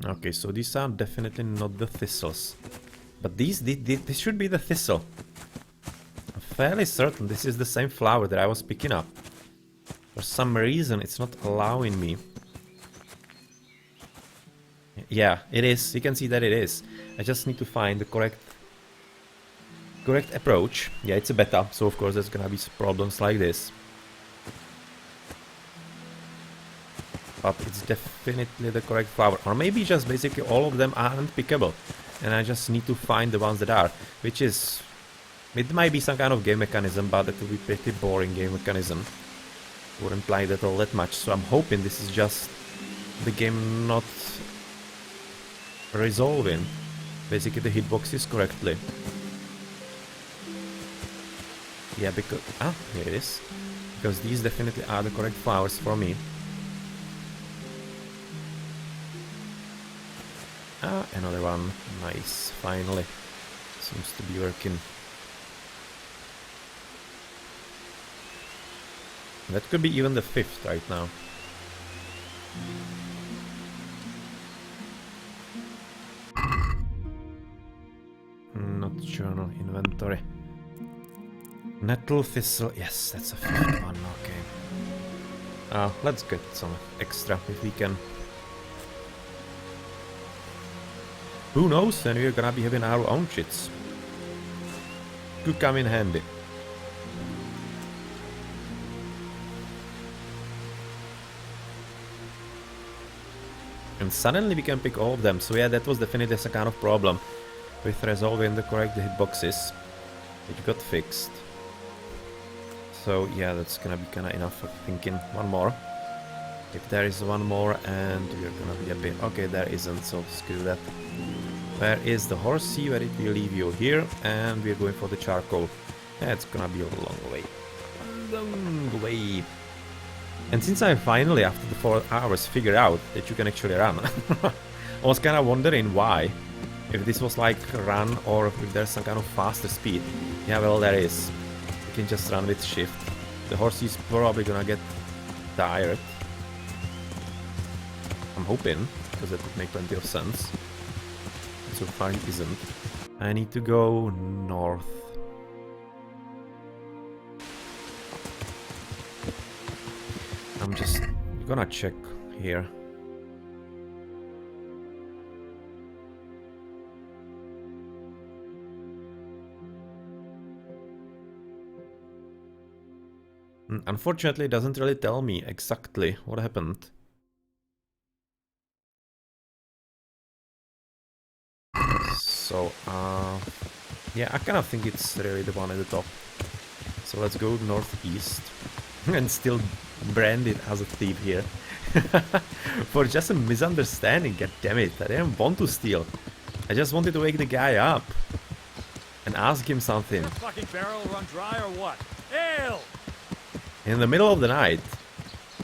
Okay, so these are definitely not the thistles. But this should be the thistle. I'm fairly certain this is the same flower that I was picking up. For some reason, it's not allowing me. Yeah, it is. You can see that it is. I just need to find the correct approach. Yeah, it's a beta, so of course there's gonna be problems like this. But it's definitely the correct flower. Or maybe just basically all of them aren't pickable. And I just need to find the ones that are. Which is... It might be some kind of game mechanism, but it will be pretty boring game mechanism. Wouldn't like that all that much. So I'm hoping this is just the game not resolving basically the hitboxes correctly. Yeah, because... Ah, here it is. Because these definitely are the correct flowers for me. Ah, another one. Nice. Finally. Seems to be working. That could be even the 5th right now. Not journal, inventory. Nettle thistle. Yes, that's a 5th one. Okay. Let's get some extra if we can. Who knows, then we're gonna be having our own shits. Could come in handy. And suddenly we can pick all of them, so yeah, that was definitely some kind of problem with resolving the correct hitboxes, which got fixed. So yeah, that's gonna be kinda enough for thinking. One more. If there is one more and we're gonna be a bit... Okay, there isn't, so screw that. Where is the horsey? Where did we leave you? Here, and we're going for the charcoal. Yeah, it's gonna be a long way. Long way. And since I finally, after the 4 hours, figured out that you can actually run, I was kind of wondering why. If this was like run or if there's some kind of faster speed. Yeah, well, there is. You can just run with shift. The horse is probably gonna get tired. I'm hoping, because that would make plenty of sense. So far it isn't. I need to go north. I'm just gonna check here. Unfortunately, it doesn't really tell me exactly what happened. So, yeah, I kind of think it's really the one at the top. So let's go northeast. And still branded as a thief here. For just a misunderstanding, god damn it. I didn't want to steal. I just wanted to wake the guy up. And ask him something. Your fucking barrel run dry or what? Ale! In the middle of the night.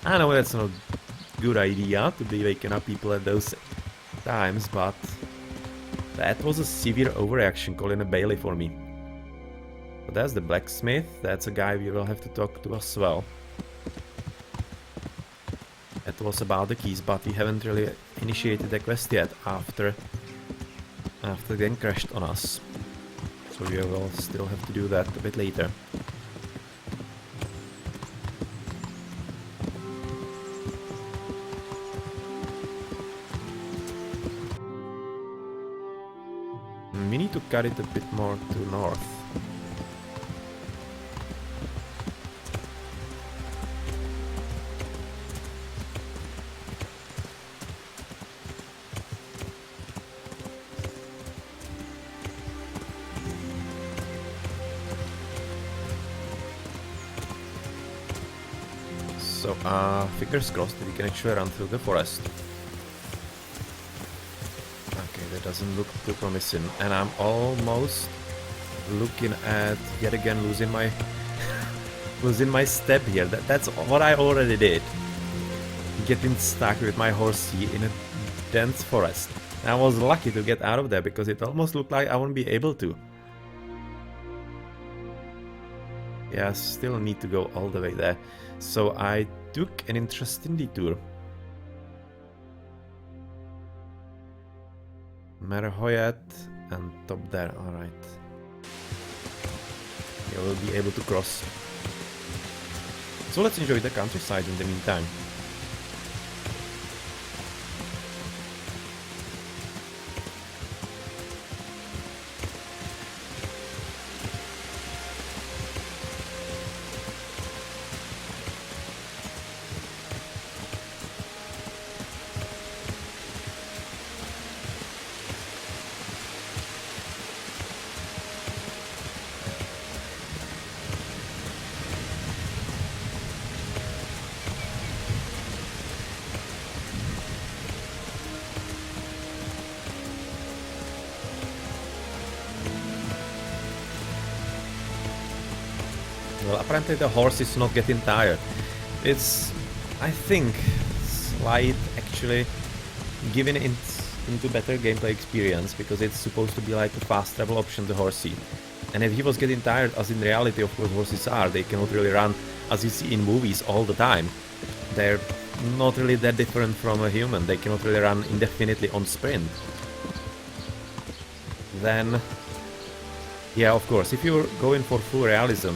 I know that's not a good idea to be waking up people at those times, but that was a severe overreaction calling a Bailey for me. But that's the blacksmith. That's a guy we will have to talk to as well. That was about the keys, but we haven't really initiated the quest yet after getting crashed on us. So we will still have to do that a bit later. We need to cut it a bit more to north. So, fingers crossed that we can actually run through the forest. Okay, that doesn't look too promising. And I'm almost looking at, yet again, losing my losing my step here. That's what I already did. Getting stuck with my horsey in a dense forest. And I was lucky to get out of there because it almost looked like I wouldn't be able to. Yeah, I still need to go all the way there. So I took an interesting detour. Marahoyat and top there, alright. Yeah, we'll be able to cross. So let's enjoy the countryside in the meantime. Well, apparently the horse is not getting tired. It's, I think, slight actually giving it into better gameplay experience because it's supposed to be like a fast travel option, the horsey. And if he was getting tired, as in reality of course horses are, they cannot really run as you see in movies all the time. They're not really that different from a human. They cannot really run indefinitely on sprint. Then, yeah, of course, if you're going for full realism,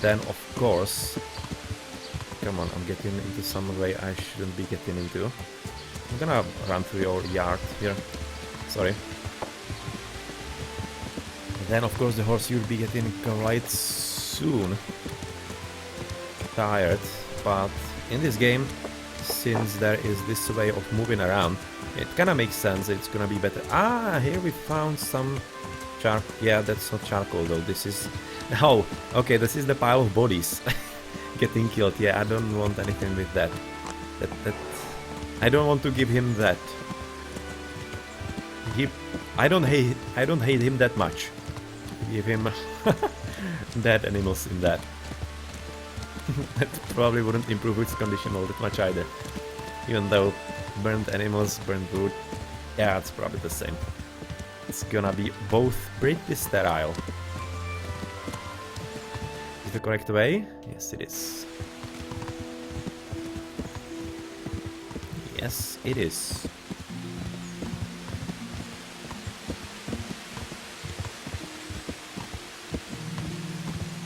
then of course, come on, I'm getting into some way I shouldn't be getting into. I'm gonna run through your yard here, sorry. Then of course the horse will be getting quite soon tired, but in this game, since there is this way of moving around, it kinda makes sense, it's gonna be better. Ah, here we found some yeah, that's not charcoal though, this is... Oh, okay, this is the pile of bodies getting killed. Yeah, I don't want anything with that. That I don't want to give him that. I don't hate him that much. Give him dead animals in that. That probably wouldn't improve its condition all that much either. Even though burnt animals, burnt wood, yeah, it's probably the same. It's gonna be both pretty sterile. Is the correct way? Yes, it is. Yes, it is.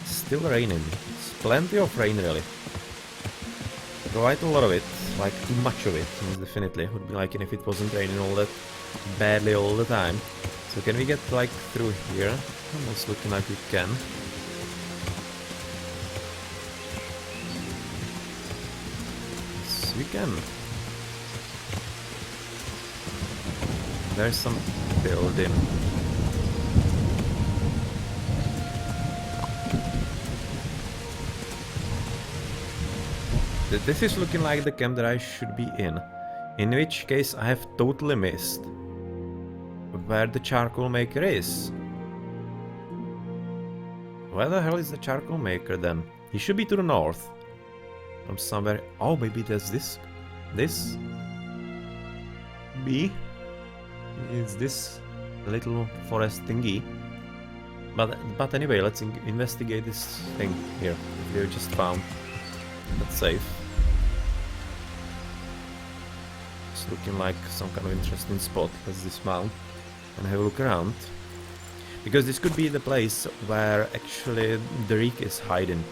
Still raining. It's plenty of rain, really. Quite a lot of it. Like, too much of it, most definitely. Would be like if it wasn't raining all that badly all the time. So can we get, like, through here? Almost looking like we can. Yes, we can. There's some building. This is looking like the camp that I should be in which case I have totally missed where the charcoal maker is. Where the hell is the charcoal maker then? He should be to the north. From somewhere. Oh, maybe there's this. This? B? It's this little forest thingy. But anyway, let's investigate this thing here. We just found. That's safe. It's looking like some kind of interesting spot. Let's dismount and have a look around. Because this could be the place where actually the Reek is hiding.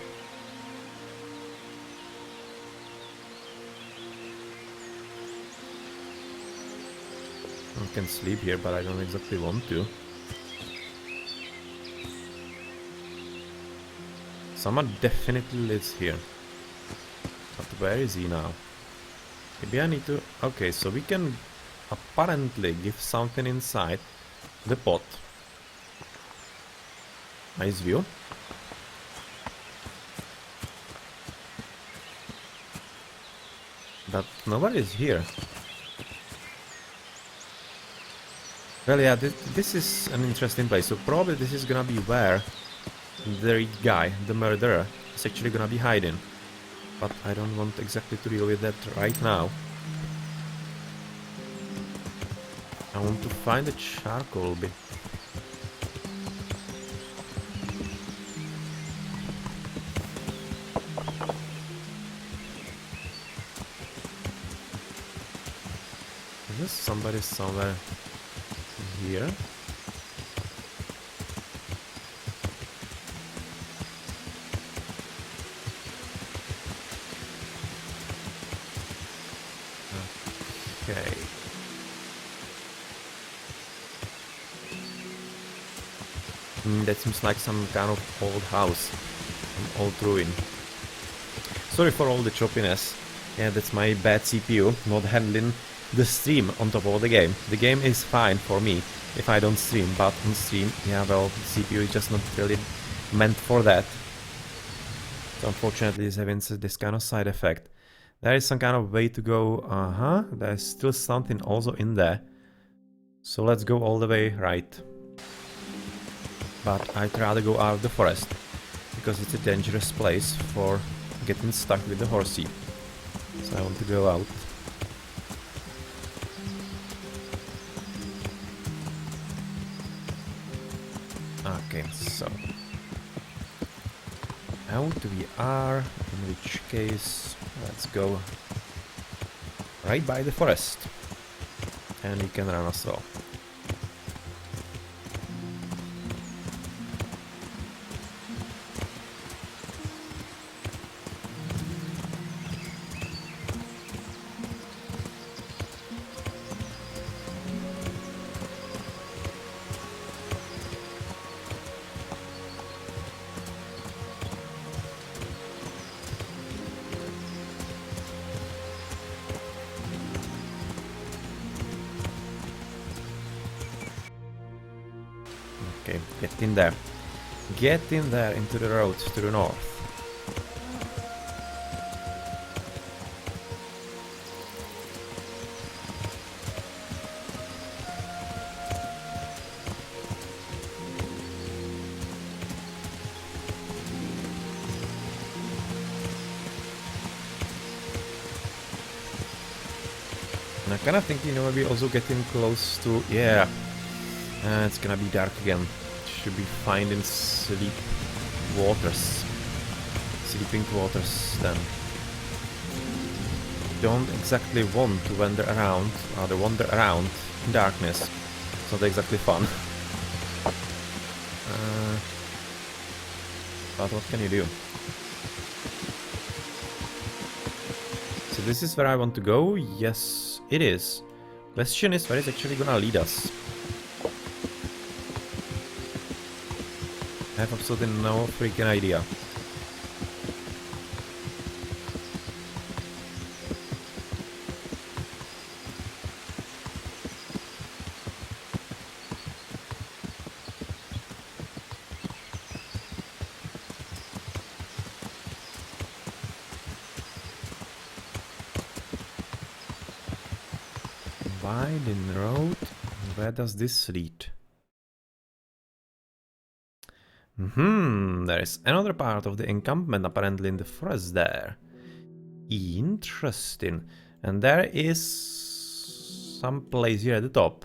I can sleep here, but I don't exactly want to. Someone definitely lives here. But where is he now? Maybe I need to... Okay, so we can apparently give something inside the pot. Nice view. But nobody is here. Well, yeah, this is an interesting place. So probably this is gonna be where the guy, the murderer, is actually gonna be hiding. But I don't want exactly to deal with that right now. I want to find the charcoal bit. Is there somebody somewhere here? Okay. That seems like some kind of old house, an old ruin. Sorry for all the choppiness. Yeah, that's my bad CPU, not handling the stream on top of the game. The game is fine for me if I don't stream, but on stream, yeah, well, the CPU is just not really meant for that. So unfortunately it's having this kind of side effect. There is some kind of way to go, there's still something also in there. So let's go all the way right. But I'd rather go out of the forest, because it's a dangerous place for getting stuck with the horsey. So I want to go out. Okay, so out we are, in which case let's go right by the forest and we can run as well. Okay, get in there. Get in there into the road to the north. And I kind of think, you know, maybe also getting close to... Yeah. It's gonna be dark again. Should be fine in sleep waters. Sleeping quarters then. Don't exactly want to wander around, rather wander around in darkness. It's not exactly fun. But what can you do? So this is where I want to go? Yes, it is. Question is, where is actually gonna lead us? I have absolutely no freaking idea. Winding road. Where does this lead? There is another part of the encampment apparently in the forest there. Interesting. And there is some place here at the top.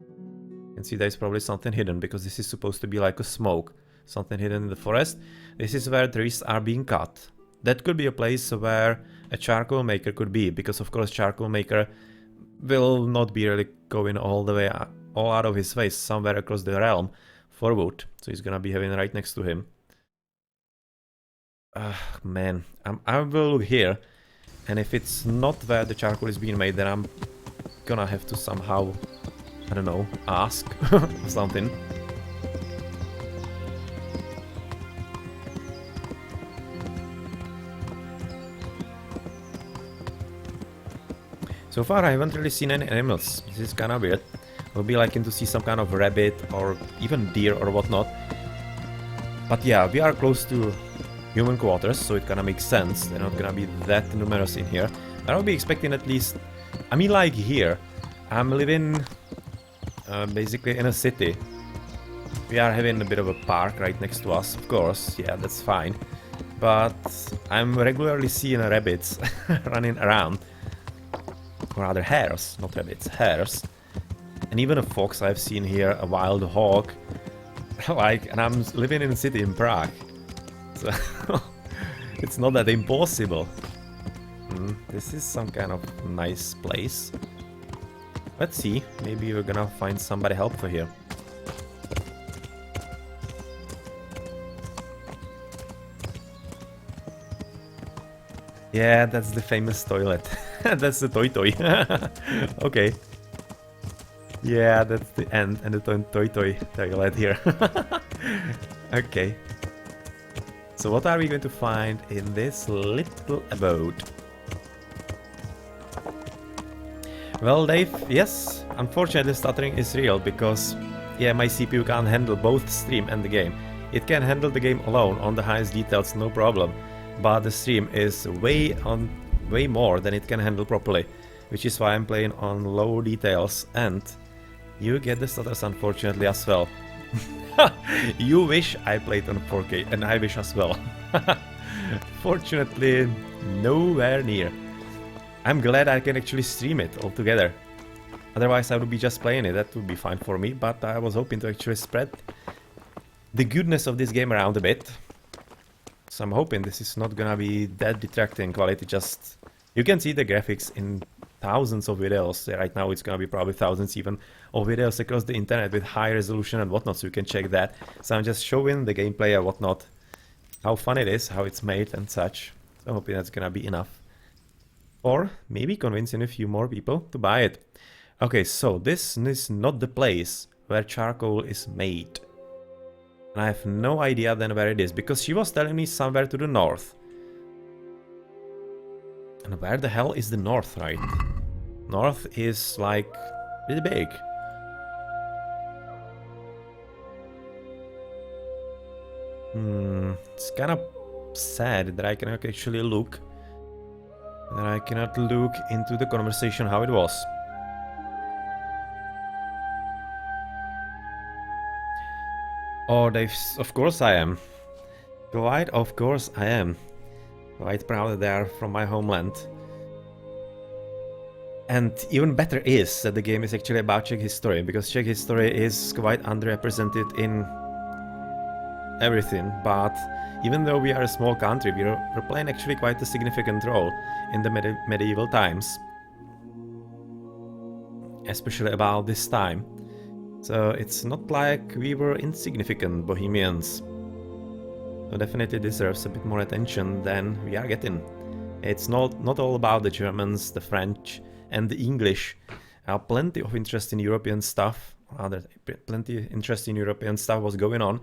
You can see there's probably something hidden because this is supposed to be like a smoke. Something hidden in the forest. This is where trees are being cut. That could be a place where a charcoal maker could be, because of course charcoal maker will not be really going all the way, all out of his way somewhere across the realm for wood. So he's gonna be having right next to him. Man, I will look here, and if it's not where the charcoal is being made, then I'm gonna have to somehow, I don't know, ask or something. So far I haven't really seen any animals. This is kinda weird. I'll be liking to see some kind of rabbit or even deer or whatnot. But yeah, we are close to human quarters, so it kinda makes sense. They're not gonna be that numerous in here. I'll be expecting at least... I mean, like here, I'm living basically in a city. We are having a bit of a park right next to us, of course. Yeah, that's fine. But I'm regularly seeing rabbits running around. Or rather hares, not rabbits, hares. And even a fox I've seen here, a wild hog. Like, and I'm living in a city in Prague. So it's not that impossible. This is some kind of nice place. Let's see, maybe we're gonna find somebody helpful here. Yeah, that's the famous toilet. That's the toy. Okay. Yeah, that's the end and the toy toilet here. Okay. So what are we going to find in this little abode? Well, Dave, yes, unfortunately stuttering is real because, yeah, my CPU can't handle both stream and the game. It can handle the game alone on the highest details, no problem. But the stream is way more than it can handle properly, which is why I'm playing on low details, and you get the stutters unfortunately as well. You wish I played on 4K, and I wish as well. Fortunately, nowhere near. I'm glad I can actually stream it all together. Otherwise I would be just playing it, that would be fine for me, but I was hoping to actually spread the goodness of this game around a bit. So I'm hoping this is not gonna be that detracting quality, just... You can see the graphics in thousands of videos. Right now it's gonna be probably thousands even of videos across the internet with high resolution and whatnot, so you can check that. So I'm just showing the gameplay and whatnot, how fun it is, how it's made and such. So I'm hoping that's gonna be enough. Or maybe convincing a few more people to buy it. Okay, so this is not the place where charcoal is made. And I have no idea then where it is, because she was telling me somewhere to the north. And where the hell is the north, right? North is like really big. It's kind of sad that I cannot actually look. That I cannot look into the conversation how it was. Oh, of course I am. Quite of course I am. Quite proud that they are from my homeland. And even better is that the game is actually about Czech history, because Czech history is quite underrepresented in everything, but even though we are a small country, we're playing actually quite a significant role in the medieval times. Especially about this time. So it's not like we were insignificant Bohemians. So definitely deserves a bit more attention than we are getting. It's not all about the Germans, the French, and the English. Plenty of interesting European stuff, plenty interesting European stuff was going on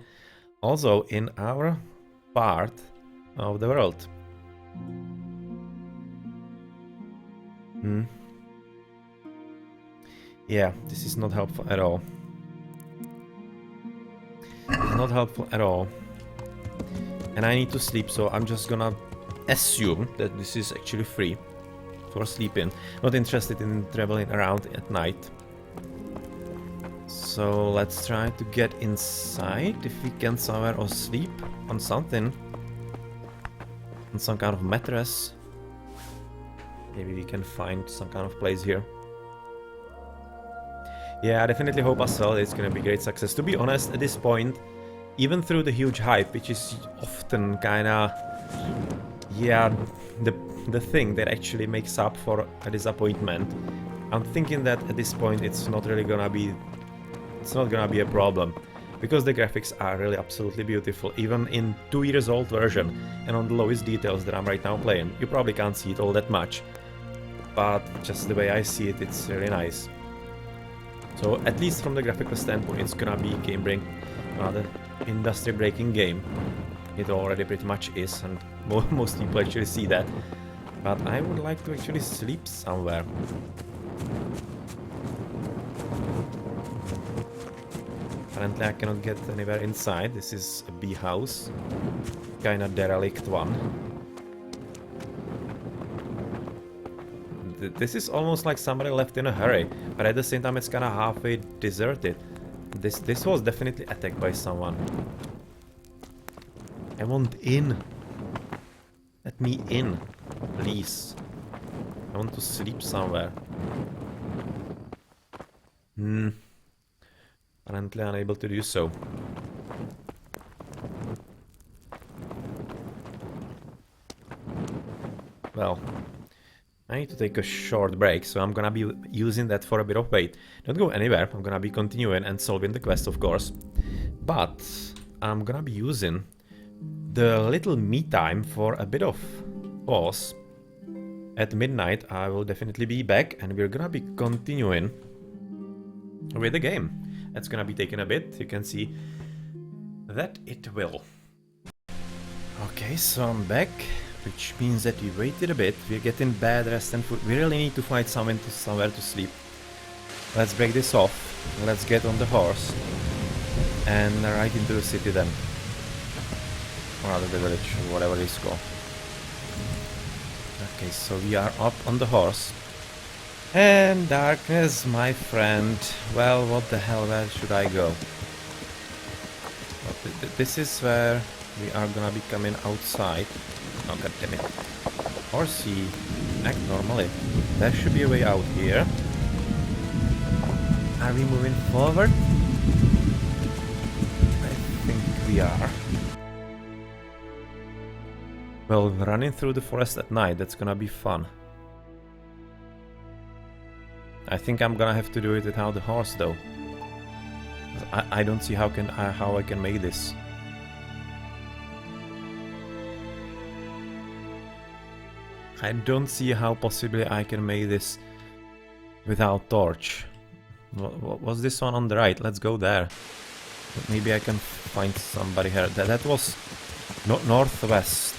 also in our part of the world. Yeah, this is not helpful at all. It's not helpful at all. And I need to sleep, so I'm just gonna assume that this is actually free for sleeping. Not interested in traveling around at night. So let's try to get inside if we can somewhere, or sleep on something. On some kind of mattress. Maybe we can find some kind of place here. Yeah, I definitely hope as well it's gonna be great success. To be honest, at this point, even through the huge hype, which is often kinda, yeah, the thing that actually makes up for a disappointment, I'm thinking that at this point it's not gonna be a problem, because the graphics are really absolutely beautiful, even in 2 years old version and on the lowest details that I'm right now playing. You probably can't see it all that much, but just the way I see it, it's really nice. So at least from the graphical standpoint, it's gonna be another industry-breaking game. It already pretty much is, and most people actually see that. But I would like to actually sleep somewhere. Apparently I cannot get anywhere inside. This is a bee house. Kinda derelict one. This is almost like somebody left in a hurry, but at the same time it's kinda halfway deserted. This was definitely attacked by someone. I want in. Let me in, please. I want to sleep somewhere. Apparently unable to do so. Well, I need to take a short break, so I'm gonna be using that for a bit of wait. Don't go anywhere, I'm gonna be continuing and solving the quest, of course. But I'm gonna be using the little me time for a bit of pause. At midnight I will definitely be back, and we're gonna be continuing with the game. That's gonna be taking a bit, you can see that it will. Okay, so I'm back. Which means that we waited a bit, we're getting bad rest and food. We really need to find somewhere to sleep. Let's break this off. Let's get on the horse. And right into the city then. Or rather the village, or whatever it's called. Okay, so we are up on the horse. And darkness, my friend. Well, what the hell, where should I go? Well, this is where we are gonna be coming outside. Oh, god damn it. Horsey, act normally. There should be a way out here. Are we moving forward? I think we are. Well, running through the forest at night, that's gonna be fun. I think I'm gonna have to do it without the horse though. I don't see how I can make this. I don't see how possibly I can make this without torch. What was this one on the right? Let's go there. Maybe I can find somebody here. That was northwest.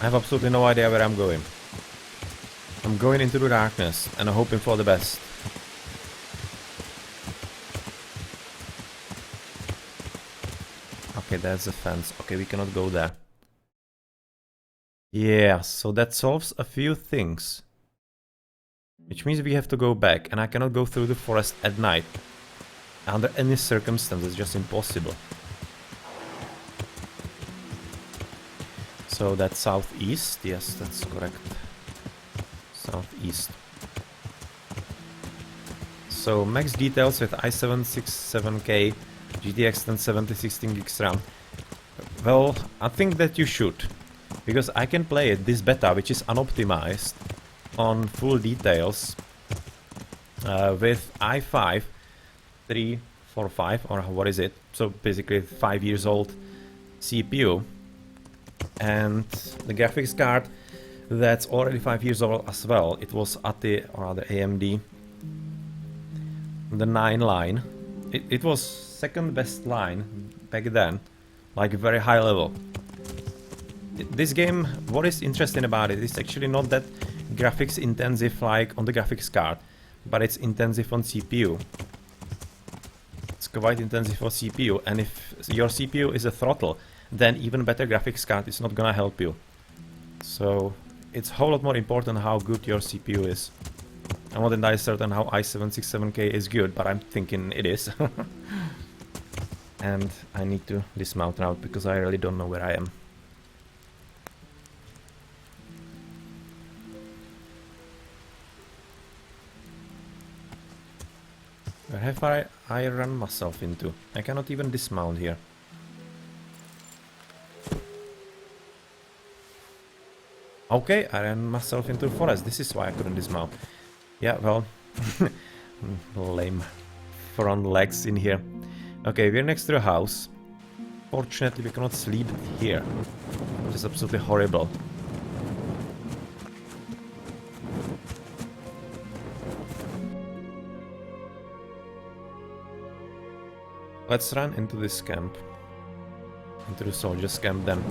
I have absolutely no idea where I'm going. I'm going into the darkness and I'm hoping for the best. Okay, there's a fence. Okay, we cannot go there. Yeah, so that solves a few things. Which means we have to go back, and I cannot go through the forest at night. Under any circumstances, it's just impossible. So that's southeast, yes, that's correct. southeast. So max details with i7-67K, GTX 1070 16GB RAM. Well, I think that you should, because I can play it, this beta, which is unoptimized, on full details with i5 345, or what is it? So basically 5 years old CPU, and the graphics card that's already 5 years old as well. It was ATI, or rather AMD, the 9 line. It was second best line back then, like very high level. This game, what is interesting about it is actually not that graphics intensive like on the graphics card, but it's intensive on CPU. It's quite intensive for CPU, and if your CPU is a throttle, then even better graphics card is not gonna help you. So it's a whole lot more important how good your CPU is. I'm not entirely certain how i7-67K is good, but I'm thinking it is. And I need to dismount now because I really don't know where I am. Where have I run myself into? I cannot even dismount here. Okay, I ran myself into the forest. This is why I couldn't dismount. Yeah, well, lame front legs in here. Okay, we're next to the house. Fortunately, we cannot sleep here, which is absolutely horrible. Let's run into this camp. Into the soldiers' camp then.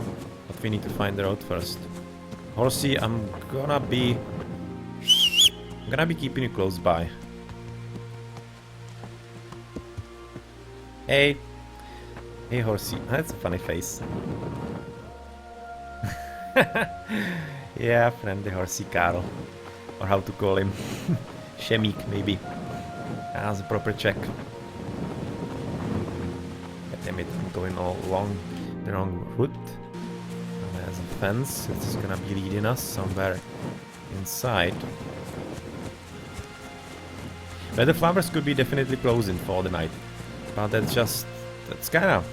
But we need to find the road first. Horsey, I'm gonna be keeping you close by. Hey! Hey, Horsey. That's a funny face. Yeah, friendly Horsey Carl. Or how to call him. Shemik, maybe. That's a proper check. Damn it, I'm going all along the wrong route. And there's a fence. This is gonna be leading us somewhere inside. But the flowers could be definitely closing for the night. But that's kind of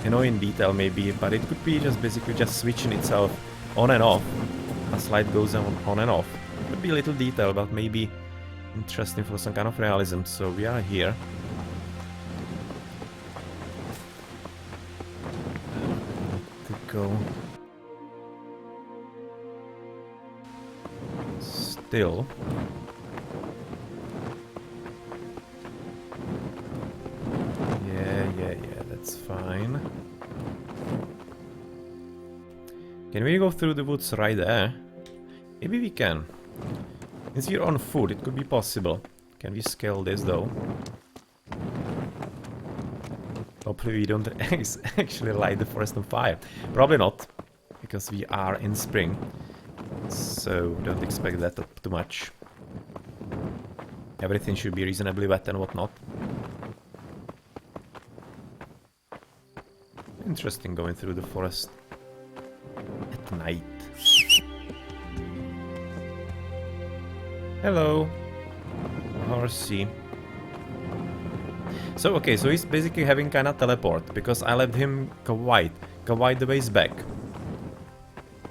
annoying detail maybe, but it could be just basically just switching itself on and off as light goes on and off. Could be a little detail, but maybe interesting for some kind of realism. So we are here. To go. Still. Yeah, that's fine. Can we go through the woods right there? Maybe we can. Since we're on foot, it could be possible. Can we scale this though? Hopefully we don't actually light the forest on fire. Probably not, because we are in spring. So don't expect that too much. Everything should be reasonably wet and whatnot. Interesting going through the forest at night. Hello, Horsey. So okay, so he's basically having kind of teleport because I left him quite the ways back,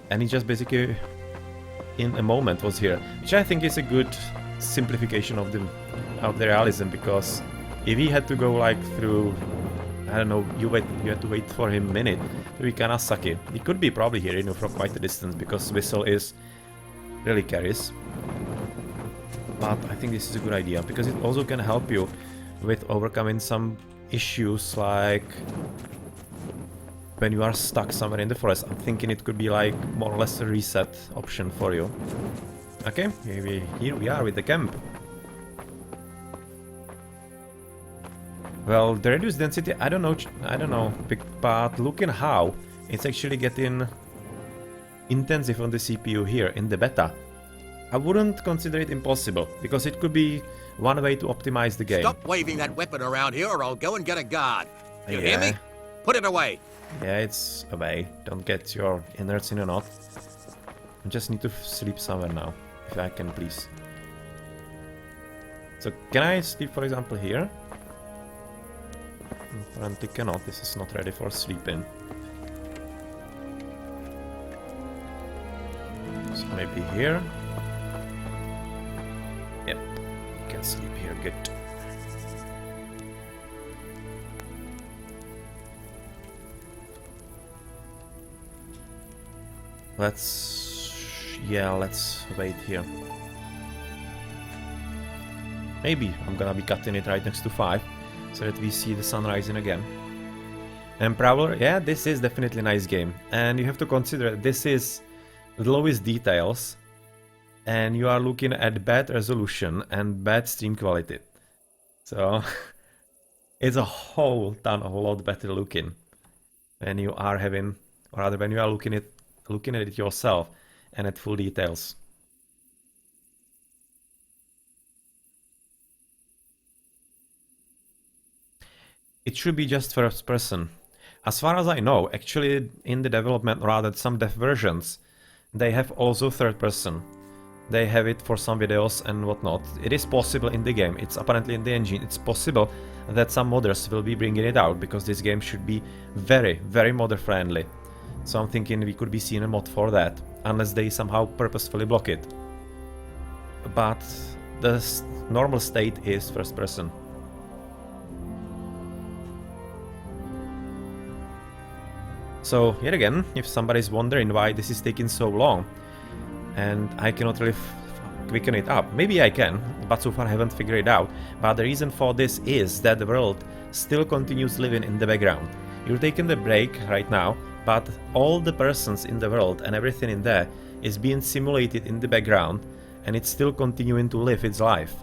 and he just basically in a moment was here, which I think is a good simplification of the realism, because if he had to go like through, I don't know, you had to wait for him a minute, we kinda suck it. He could be probably here, you know, from quite a distance, because Whistle is really carries. But I think this is a good idea, because it also can help you with overcoming some issues, like when you are stuck somewhere in the forest. I'm thinking it could be like more or less a reset option for you. Okay, here we are with the camp. Well, the reduced density, I don't know, but looking how it's actually getting intensive on the CPU here in the beta, I wouldn't consider it impossible, because it could be one way to optimize the game. Stop waving that weapon around here or I'll go and get a guard. You hear me? Put it away. Yeah, it's away. Don't get your innards in a knot. I just need to sleep somewhere now. If I can, please. So, can I sleep, for example, here? Apparently cannot. This is not ready for sleeping. So, maybe here. Yep. Can sleep here. Good. Let's wait here. Maybe I'm gonna be cutting it right next to 5, so that we see the sun rising again. And Prowler, yeah, this is definitely a nice game. And you have to consider this is the lowest details, and you are looking at bad resolution and bad stream quality. So it's a whole ton of a lot better looking when you are having, or rather when you are looking at it yourself and at full details. It should be just first person. As far as I know, actually in the development, or rather some dev versions, they have also third person. They have it for some videos and whatnot. It is possible in the game. It's apparently in the engine. It's possible that some modders will be bringing it out, because this game should be very, very modder friendly. So I'm thinking we could be seeing a mod for that, unless they somehow purposefully block it. But the normal state is first person. So, yet again, if somebody's wondering why this is taking so long, and I cannot really quicken it up, maybe I can, but so far I haven't figured it out. But the reason for this is that the world still continues living in the background. You're taking the break right now, but all the persons in the world and everything in there is being simulated in the background, and it's still continuing to live its life.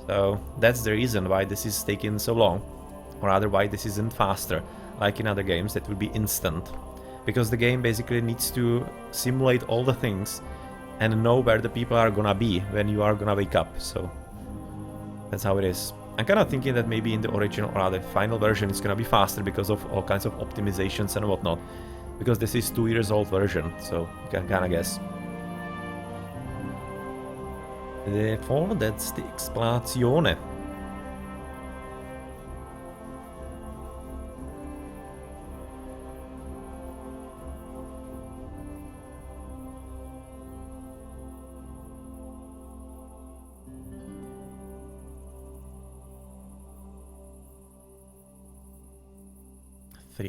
So that's the reason why this is taking so long, or rather why this isn't faster, like in other games that would be instant. Because the game basically needs to simulate all the things and know where the people are gonna be when you are gonna wake up, so that's how it is. I'm kind of thinking that maybe in the original, or rather final version, it's gonna be faster because of all kinds of optimizations and whatnot. Because this is 2 years old version, so you can kind of guess. Therefore, that's the explanation.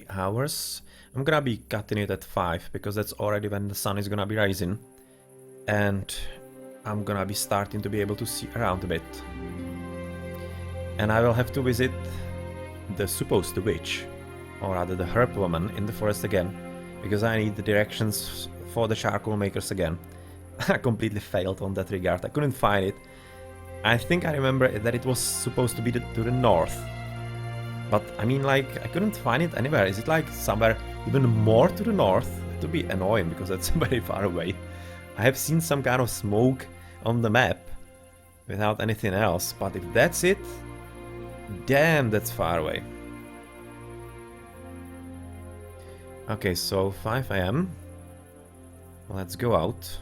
Hours. I'm gonna be cutting it at 5 because that's already when the sun is gonna be rising, and I'm gonna be starting to be able to see around a bit. And I will have to visit the supposed witch, or rather the herb woman in the forest again, because I need the directions for the charcoal makers again. I completely failed on that regard. I couldn't find it. I think I remember that it was supposed to be to the north. But, I mean, like, I couldn't find it anywhere. Is it, like, somewhere even more to the north? It would be annoying, because that's very far away. I have seen some kind of smoke on the map without anything else. But if that's it, damn, that's far away. Okay, so 5 AM. Let's go out.